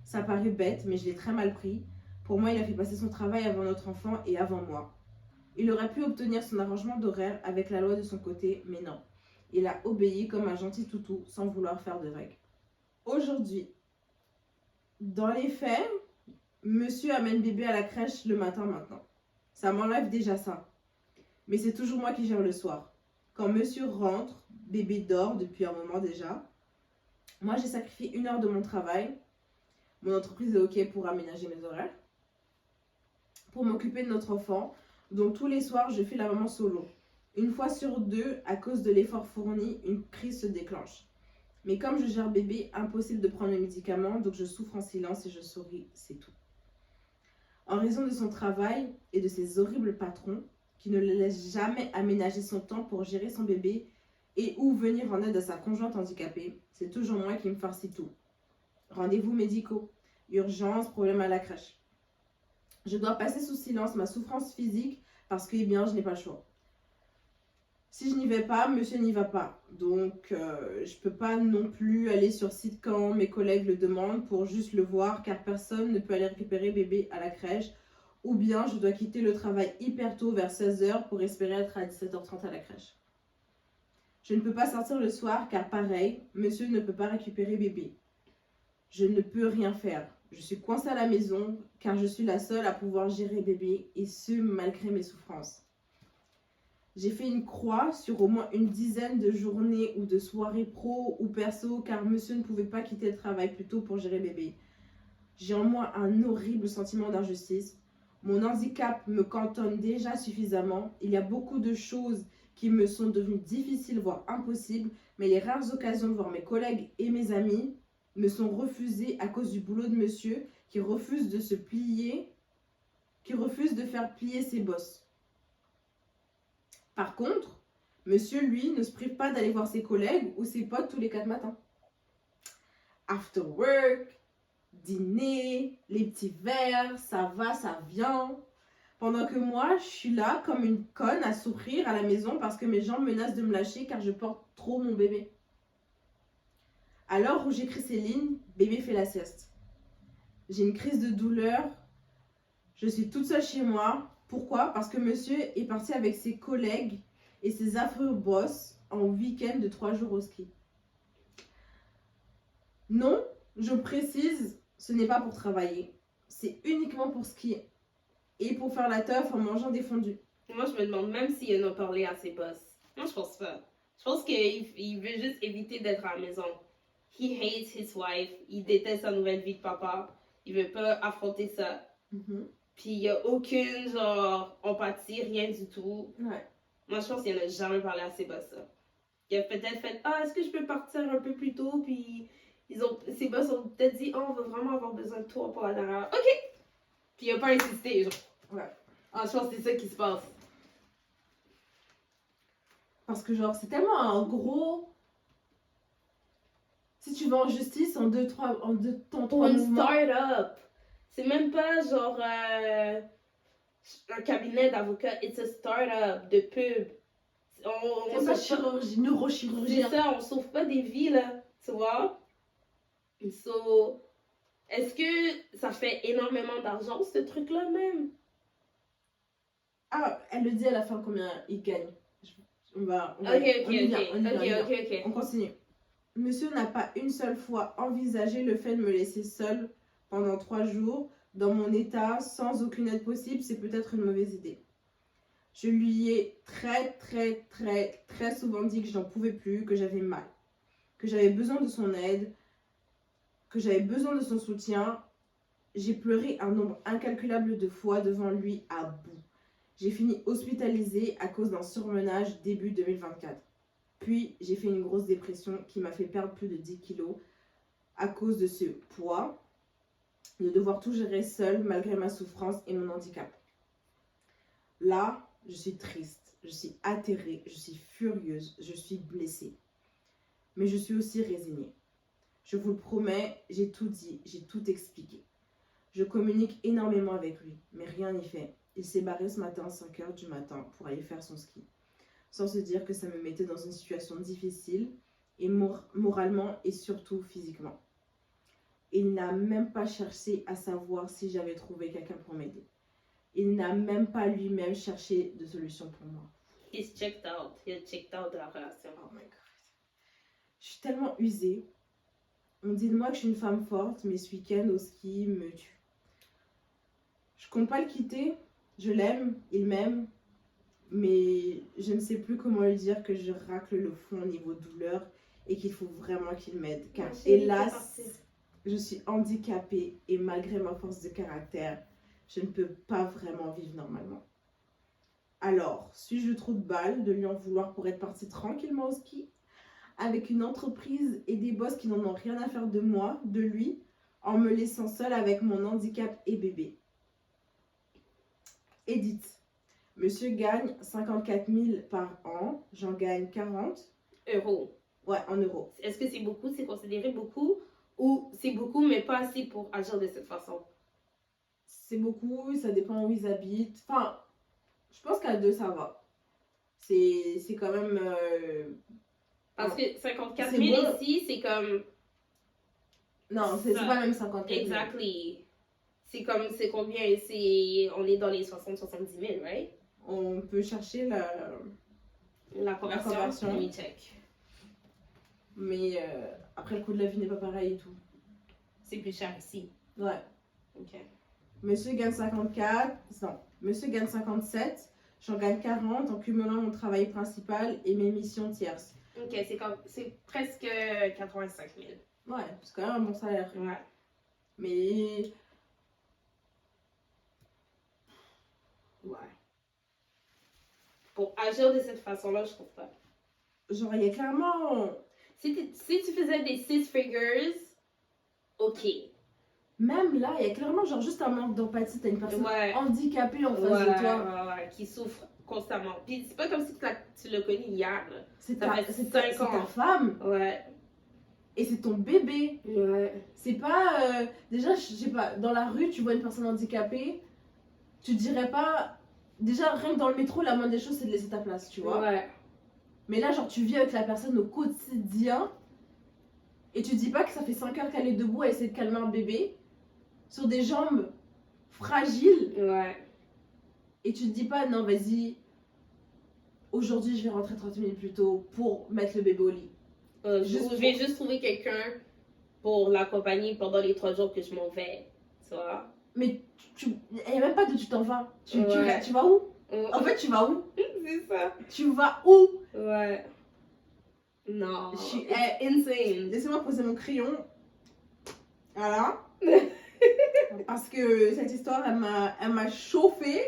Speaker 1: Ça paraît bête, mais je l'ai très mal pris. Pour moi, il a fait passer son travail avant notre enfant et avant moi. Il aurait pu obtenir son arrangement d'horaire avec la loi de son côté, mais non. Il a obéi comme un gentil toutou sans vouloir faire de vagues. Aujourd'hui, dans les faits, monsieur amène bébé à la crèche le matin maintenant. Ça m'enlève déjà ça. Mais c'est toujours moi qui gère le soir. Quand monsieur rentre, bébé dort depuis un moment déjà. Moi, j'ai sacrifié 1 heure de mon travail. Mon entreprise est OK pour aménager mes horaires. Pour m'occuper de notre enfant. Donc tous les soirs, je fais la maman solo. 1 fois sur 2, à cause de l'effort fourni, une crise se déclenche. Mais comme je gère bébé, impossible de prendre les médicaments, donc je souffre en silence et je souris, c'est tout. En raison de son travail et de ses horribles patrons, qui ne le laissent jamais aménager son temps pour gérer son bébé et ou venir en aide à sa conjointe handicapée, c'est toujours moi qui me farcis tout. Rendez-vous médicaux, urgence, problème à la crèche. Je dois passer sous silence ma souffrance physique parce que, eh bien, je n'ai pas le choix. Si je n'y vais pas, monsieur n'y va pas. Donc, je peux pas non plus aller sur site quand mes collègues le demandent pour juste le voir, car personne ne peut aller récupérer bébé à la crèche. Ou bien, je dois quitter le travail hyper tôt, vers 16h, pour espérer être à 17h30 à la crèche. Je ne peux pas sortir le soir, car pareil, monsieur ne peut pas récupérer bébé. Je ne peux rien faire. Je suis coincée à la maison, car je suis la seule à pouvoir gérer bébé, et ce, malgré mes souffrances. J'ai fait une croix sur au moins une dizaine de journées ou de soirées pro ou perso, car monsieur ne pouvait pas quitter le travail plus tôt pour gérer bébé. J'ai en moi un horrible sentiment d'injustice. Mon handicap me cantonne déjà suffisamment. Il y a beaucoup de choses qui me sont devenues difficiles, voire impossibles, mais les rares occasions de voir mes collègues et mes amis me sont refusées à cause du boulot de monsieur qui refuse de se plier, qui refuse de faire plier ses bosses. Par contre, monsieur, lui, ne se prive pas d'aller voir ses collègues ou ses potes tous les 4 matins. After work, dîner, les petits verres, ça va, ça vient. Pendant que moi, je suis là comme une conne à souffrir à la maison parce que mes jambes menacent de me lâcher car je porte trop mon bébé. À l'heure où j'écris ces lignes, bébé fait la sieste. J'ai une crise de douleur. Je suis toute seule chez moi. Pourquoi? Parce que monsieur est parti avec ses collègues et ses affreux boss en week-end de 3 jours au ski. Non, je précise, ce n'est pas pour travailler. C'est uniquement pour skier. Et pour faire la teuf en mangeant des fondus.
Speaker 2: Moi, je me demande même s'il en a parlé à ses boss. Moi, je pense pas. Je pense qu'il veut juste éviter d'être à la maison. He hates his wife. Il déteste sa nouvelle vie de papa. Il veut pas affronter ça. Puis il n'y a aucune genre empathie, rien du tout.
Speaker 1: Ouais.
Speaker 2: Moi, je pense qu'il n'a jamais parlé à ses boss. Ça. Il a peut-être fait est-ce que je peux partir un peu plus tôt? Puis ses boss ont peut-être dit on va vraiment avoir besoin de toi pour la dernière. Ok! Puis il n'a pas insisté. Genre.
Speaker 1: Ouais.
Speaker 2: Je pense que c'est ça qui se passe.
Speaker 1: Parce que genre, c'est tellement un gros. Si tu vas en justice en 2-3 temps, 3 mouvements.
Speaker 2: Start-up. C'est même pas genre un cabinet d'avocats, it's a start-up de pub.
Speaker 1: C'est pas chirurgie, neurochirurgie.
Speaker 2: C'est ça, on sauve pas des vies là, tu vois. So, est-ce que ça fait énormément d'argent ce truc-là même?
Speaker 1: Ah, elle le dit à la fin combien il gagne. On continue. Monsieur n'a pas une seule fois envisagé le fait de me laisser seule pendant 3 jours Dans mon état, sans aucune aide possible, c'est peut-être une mauvaise idée. Je lui ai très souvent dit que je n'en pouvais plus, que j'avais mal, que j'avais besoin de son aide, que j'avais besoin de son soutien. J'ai pleuré un nombre incalculable de fois devant lui à bout. J'ai fini hospitalisée à cause d'un surmenage début 2024. Puis, j'ai fait une grosse dépression qui m'a fait perdre plus de 10 kilos à cause de ce poids, de devoir tout gérer seule malgré ma souffrance et mon handicap. Là, je suis triste, je suis atterrée, je suis furieuse, je suis blessée. Mais je suis aussi résignée. Je vous le promets, j'ai tout dit, j'ai tout expliqué. Je communique énormément avec lui, mais rien n'y fait. Il s'est barré ce matin à 5h du matin pour aller faire son ski, sans se dire que ça me mettait dans une situation difficile, et moralement et surtout physiquement. Il n'a même pas cherché à savoir si j'avais trouvé quelqu'un pour m'aider. Il n'a même pas lui-même cherché de solution pour moi.
Speaker 2: He's checked out. Il a checked out de la relation.
Speaker 1: Oh my God. Je suis tellement usée. On dit de moi que je suis une femme forte, mais ce week-end au ski me tue. Je compte pas le quitter. Je l'aime, il m'aime. Mais je ne sais plus comment lui dire que je racle le fond au niveau douleur et qu'il faut vraiment qu'il m'aide. Car hélas, je suis handicapée et malgré ma force de caractère, je ne peux pas vraiment vivre normalement. Alors, suis-je le trou de balle de lui en vouloir pour être partie tranquillement au ski avec une entreprise et des boss qui n'en ont rien à faire de moi, de lui, en me laissant seule avec mon handicap et bébé? Edith. Monsieur gagne 54 000 par an, j'en gagne 40.
Speaker 2: Euros.
Speaker 1: Ouais, en euros.
Speaker 2: Est-ce que c'est beaucoup, c'est considéré beaucoup, ou c'est beaucoup mais pas assez pour agir de cette façon?
Speaker 1: C'est beaucoup, ça dépend où ils habitent. Enfin, je pense qu'à deux, ça va. C'est quand même...
Speaker 2: Parce que 54
Speaker 1: c'est
Speaker 2: 000
Speaker 1: bon.
Speaker 2: ici, c'est comme...
Speaker 1: Non, c'est
Speaker 2: Ça-
Speaker 1: pas même 54 000.
Speaker 2: Exactly. C'est comme, c'est combien? On est dans les 60-70 000, right?
Speaker 1: On peut chercher
Speaker 2: La conversion.
Speaker 1: conversion.
Speaker 2: Let me check.
Speaker 1: Mais après, le coût de la vie n'est pas pareil et tout.
Speaker 2: C'est plus cher ici.
Speaker 1: Ouais.
Speaker 2: Ok.
Speaker 1: Monsieur gagne 54. Non. Monsieur gagne 57. J'en gagne 40 en cumulant mon travail principal et mes missions tierces.
Speaker 2: Ok, c'est presque 85 000.
Speaker 1: Ouais, c'est quand même un bon salaire.
Speaker 2: Ouais.
Speaker 1: Mais
Speaker 2: Ouais. Pour agir de cette façon-là, je trouve pas.
Speaker 1: genre, il y a clairement...
Speaker 2: Si tu faisais des six figures, ok.
Speaker 1: Même là, il y a clairement genre juste un manque d'empathie. T'as une personne
Speaker 2: Ouais.
Speaker 1: handicapée en face
Speaker 2: Ouais,
Speaker 1: de toi.
Speaker 2: ouais, qui souffre constamment. Puis c'est pas comme si tu l'as connu hier, là.
Speaker 1: C'est
Speaker 2: Ça fait
Speaker 1: c'est
Speaker 2: 5
Speaker 1: ta
Speaker 2: ans.
Speaker 1: femme
Speaker 2: Ouais.
Speaker 1: et c'est ton bébé.
Speaker 2: Ouais.
Speaker 1: C'est pas... déjà, je sais pas, dans la rue, tu vois une personne handicapée, tu dirais pas... Déjà, rien que dans le métro, la moindre des choses, c'est de laisser ta place, tu vois.
Speaker 2: Ouais.
Speaker 1: Mais là, genre, tu vis avec la personne au quotidien et tu dis pas que ça fait 5 heures qu'elle est debout à essayer de calmer un bébé sur des jambes fragiles
Speaker 2: Ouais.
Speaker 1: et tu te dis pas, non, vas-y, aujourd'hui, je vais rentrer 30 minutes plus tôt pour mettre le bébé au lit.
Speaker 2: Je vais juste trouver quelqu'un pour l'accompagner pendant les 3 jours que je m'en vais. Tu vois?
Speaker 1: Mais il n'y a même pas de tu t'en vas. Tu
Speaker 2: Ouais.
Speaker 1: vas où?
Speaker 2: Ouais.
Speaker 1: En fait, tu vas où?
Speaker 2: C'est ça.
Speaker 1: Tu vas où?
Speaker 2: Ouais. Non.
Speaker 1: Je suis-
Speaker 2: It's insane.
Speaker 1: Laissez-moi poser mon crayon. Voilà. Parce que cette histoire, elle m'a chauffée.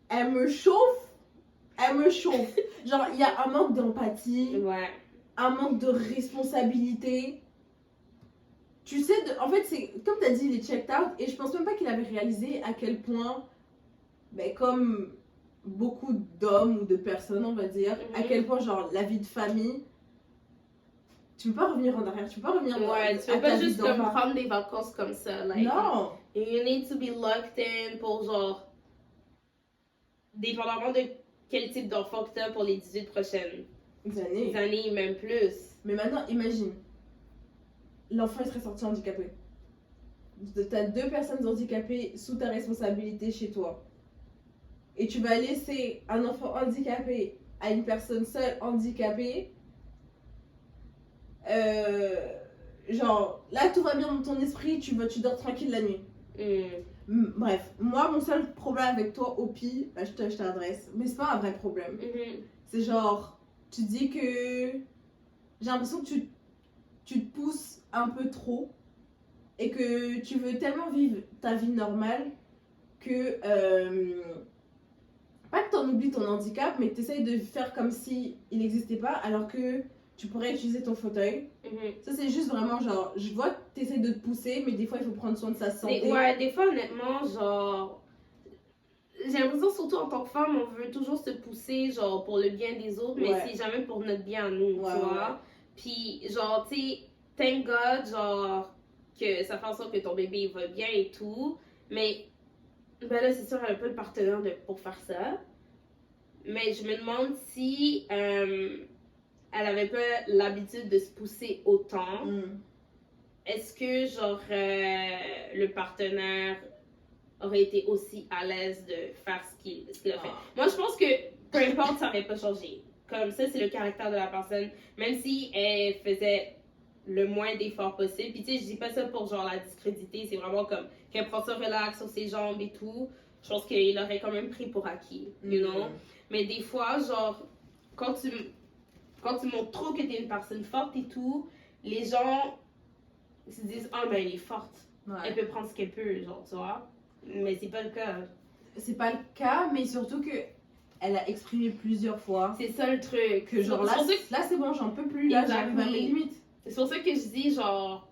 Speaker 1: Elle me chauffe. Elle me chauffe. Genre, il y a un manque d'empathie,
Speaker 2: Ouais.
Speaker 1: un manque de responsabilité. Tu sais, en fait, c'est comme tu as dit, il est checked out. Et je pense même pas qu'il avait réalisé à quel point, ben, comme beaucoup d'hommes ou de personnes, on va dire, à quel point, genre, la vie de famille, tu peux pas revenir en arrière. Tu peux pas revenir
Speaker 2: Ouais, tu
Speaker 1: à
Speaker 2: peux
Speaker 1: ta
Speaker 2: pas
Speaker 1: vie
Speaker 2: juste comme
Speaker 1: d'enfant.
Speaker 2: prendre des vacances comme ça. Like,
Speaker 1: Non.
Speaker 2: you need to be locked in pour genre. Dépendamment de quel type d'enfant que t'as pour les 18 prochaines
Speaker 1: Des années.
Speaker 2: années, même plus.
Speaker 1: Mais maintenant, imagine, l'enfant il serait sorti handicapé. T'as 2 personnes handicapées sous ta responsabilité chez toi. Et tu vas laisser un enfant handicapé à une personne seule handicapée. genre, là, tout va bien dans ton esprit, tu dors tranquille la nuit. Bref, moi, mon seul problème avec toi, Opi, bah, je t'adresse, mais c'est pas un vrai problème. C'est genre, tu dis que j'ai l'impression que tu te pousses un peu trop et que tu veux tellement vivre ta vie normale que, pas que t'en oublies ton handicap, mais que t'essayes de faire comme si il n'existait pas alors que tu pourrais utiliser ton fauteuil. Ça, c'est juste vraiment genre, je vois que t'essayes de te pousser, mais des fois, il faut prendre soin de sa santé.
Speaker 2: Ouais, des fois, honnêtement, genre, j'ai l'impression, surtout en tant que femme, on veut toujours se pousser, genre, pour le bien des autres, mais c'est jamais pour notre bien à nous, tu vois. Puis, genre, tu sais, thank God, genre, que ça fait en sorte que ton bébé va bien et tout, mais, ben là, c'est sûr, elle n'a pas de partenaire pour faire ça. Mais je me demande si elle avait pas l'habitude de se pousser autant. Est-ce que, genre, le partenaire aurait été aussi à l'aise de faire ce qu'il a fait? Moi, je pense que peu importe, ça n'aurait pas changé. Comme ça, c'est le caractère de la personne. Même si elle faisait le moins d'efforts possible. Puis, tu sais, je dis pas ça pour, genre, la discréditer. C'est vraiment comme qu'elle prend ça relax sur ses jambes et tout. Je pense qu'il aurait quand même pris pour acquis, you know? Mais des fois, genre, quand tu montres trop que t'es une personne forte et tout, les gens se disent, ah, ben, elle est forte. Elle peut prendre ce qu'elle peut, genre, tu vois. Mais c'est pas le cas.
Speaker 1: C'est pas le cas, mais surtout que elle a exprimé plusieurs fois.
Speaker 2: C'est ça le truc.
Speaker 1: Que genre là c'est bon, j'en peux plus. Là, j'arrive à mes limites.
Speaker 2: C'est pour ça que je dis, genre,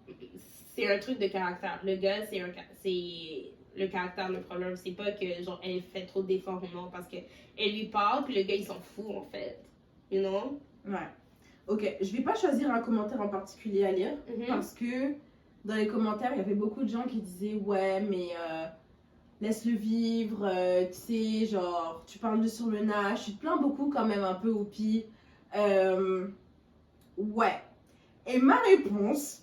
Speaker 2: c'est un truc de caractère. Le gars, c'est le caractère le problème. C'est pas que, genre, elle fait trop d'efforts ou non, parce qu'elle lui parle, puis le gars, il s'en fout, en fait. You know?
Speaker 1: Ouais. Ok, je vais pas choisir un commentaire en particulier à lire, parce que dans les commentaires, il y avait beaucoup de gens qui disaient, ouais, mais laisse-le vivre, tu sais, genre, tu parles de surmenage, tu te plains beaucoup quand même un peu au pire. Ouais. Et ma réponse,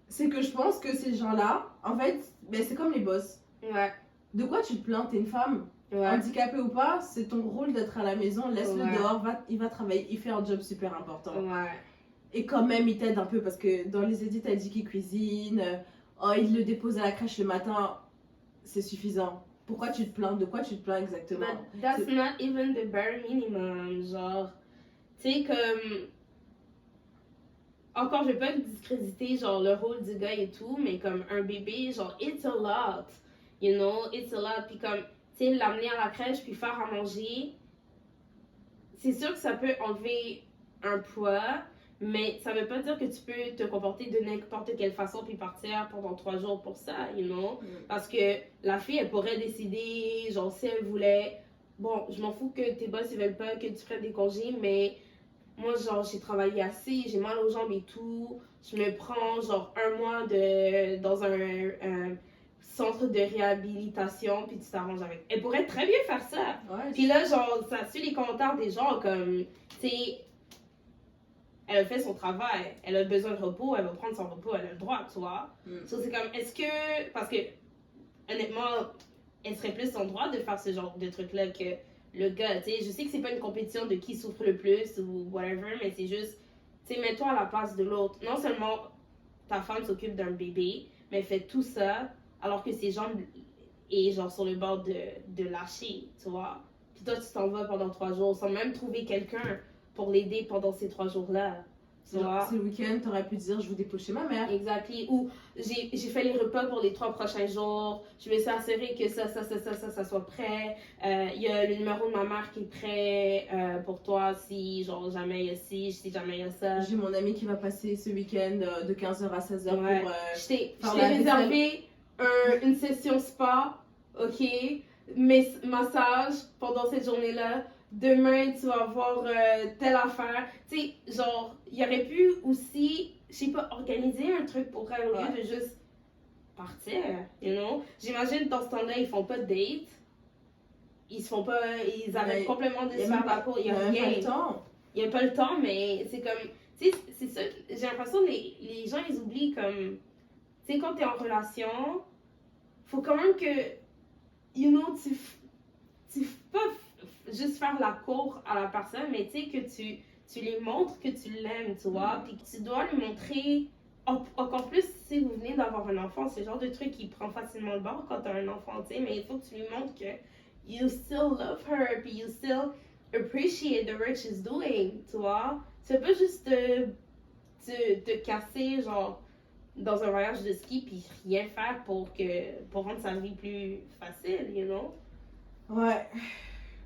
Speaker 1: c'est que je pense que ces gens-là, en fait, ben, c'est comme les boss.
Speaker 2: Ouais.
Speaker 1: De quoi tu te plains? T'es une femme? Handicapée ou pas, c'est ton rôle d'être à la maison, laisse-le dehors, il va travailler, il fait un job super important. Et quand même, il t'aide un peu parce que dans les édits, t'as dit qu'il cuisine, il le dépose à la crèche le matin, c'est suffisant. Pourquoi tu te plains? De quoi tu te plains exactement?
Speaker 2: But that's not even the bare minimum. Genre, tu sais, comme. Encore, je vais pas discréditer, genre, le rôle du gars et tout, mais comme un bébé, genre, it's a lot. You know, it's a lot. Puis comme, tu sais, l'amener à la crèche puis faire à manger, c'est sûr que ça peut enlever un poids, mais ça veut pas dire que tu peux te comporter de n'importe quelle façon puis partir pendant 3 jours pour ça, you know? Parce que la fille, elle pourrait décider, genre, si elle voulait, bon, je m'en fous que tes boss, ils veulent pas que tu prennes des congés, mais moi, genre, j'ai travaillé assez, j'ai mal aux jambes et tout, je me prends, genre, 1 mois dans un centre de réhabilitation, puis tu t'arranges avec. Elle pourrait très bien faire ça. Puis là, genre, ça suit les commentaires des gens, comme, tu sais, elle a fait son travail, elle a besoin de repos, elle va prendre son repos, elle a le droit, tu vois. So, c'est comme, est-ce que, parce que, honnêtement, elle serait plus en droit de faire ce genre de truc-là que le gars, tu sais. Je sais que c'est pas une compétition de qui souffre le plus ou whatever, mais c'est juste, tu sais, mets-toi à la place de l'autre. Non seulement ta femme s'occupe d'un bébé, mais elle fait tout ça alors que ses jambes est genre sur le bord de lâcher, tu vois. Puis toi, tu t'en vas pendant 3 jours sans même trouver quelqu'un pour l'aider pendant ces 3 jours-là.
Speaker 1: C'est le week-end, t'aurais pu dire je vous dépose chez ma mère.
Speaker 2: Exactement. Ou j'ai fait les repas pour les 3 prochains jours. Je me suis assurée que ça soit prêt. Il y a le numéro de ma mère qui est prêt pour toi si genre jamais il y a ci, si jamais il y a ça.
Speaker 1: J'ai mon ami qui va passer ce week-end de 15h à 16h pour
Speaker 2: je t'ai réservé une session spa, ok, massage pendant cette journée-là. Demain, tu vas avoir telle affaire. Tu sais, genre, il aurait pu aussi, je sais pas, organiser un truc pour elle au lieu de juste partir, you know. J'imagine, dans ce temps-là, ils font pas de date. Ils se font pas, ils arrêtent complètement de se faire la cour. Il y a rien.
Speaker 1: Pas le temps.
Speaker 2: Il y a pas le temps, mais c'est comme, tu sais, c'est ça. J'ai l'impression que les gens, ils oublient comme, tu sais, quand t'es en relation, faut quand même que, you know, tu pas juste faire la cour à la personne, mais tu sais que tu lui montres que tu l'aimes, tu vois, puis que tu dois lui montrer encore plus si vous venez d'avoir un enfant, c'est le genre de truc qui prend facilement le bord quand t'as un enfant, tu sais, mais il faut que tu lui montres que you still love her, puis you still appreciate the work she's doing, tu vois. Tu peux juste te casser, genre, dans un voyage de ski, puis rien faire pour rendre sa vie plus facile, you know?
Speaker 1: Ouais.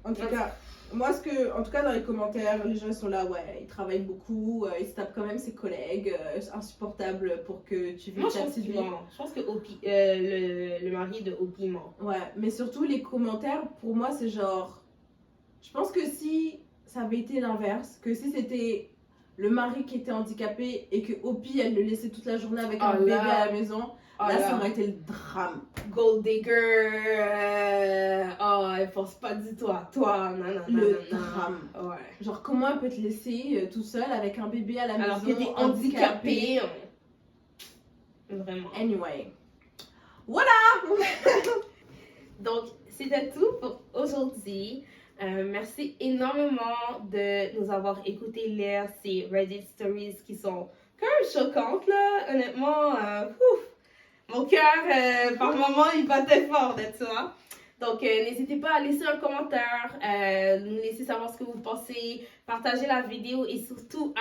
Speaker 1: En tout cas, en tout cas, dans les commentaires, les gens sont là, ouais, il travaille beaucoup, il se tape quand même ses collègues, insupportable pour que tu
Speaker 2: Moi,
Speaker 1: vives ta petite vie.
Speaker 2: je pense que le mari de Opie ment.
Speaker 1: Ouais, mais surtout les commentaires, pour moi, c'est genre. Je pense que si ça avait été l'inverse, que si c'était le mari qui était handicapé et que Opie, elle le laissait toute la journée avec un bébé à la maison, là, ça aurait été le drame.
Speaker 2: Gold digger, elle pense pas du tout à toi,
Speaker 1: Le drame.
Speaker 2: Ouais.
Speaker 1: Genre, comment elle peut te laisser tout seul avec un bébé à la
Speaker 2: Alors
Speaker 1: maison,
Speaker 2: que t'es handicapé. Vraiment.
Speaker 1: Anyway.
Speaker 2: Donc, c'était tout pour aujourd'hui. Merci énormément de nous avoir écouté lire ces Reddit Stories qui sont quand même choquantes, là. Honnêtement, mon cœur, par moment, il battait fort de ça. Donc, n'hésitez pas à laisser un commentaire, nous laisser savoir ce que vous pensez, partagez la vidéo et surtout,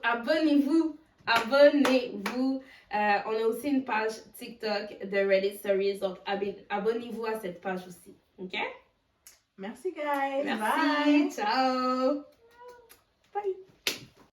Speaker 2: abonnez-vous. Abonnez-vous. On a aussi une page TikTok de Reddit Stories, donc abonnez-vous à cette page aussi. OK?
Speaker 1: Merci, guys.
Speaker 2: Merci.
Speaker 1: Bye.
Speaker 2: Ciao.
Speaker 1: Bye.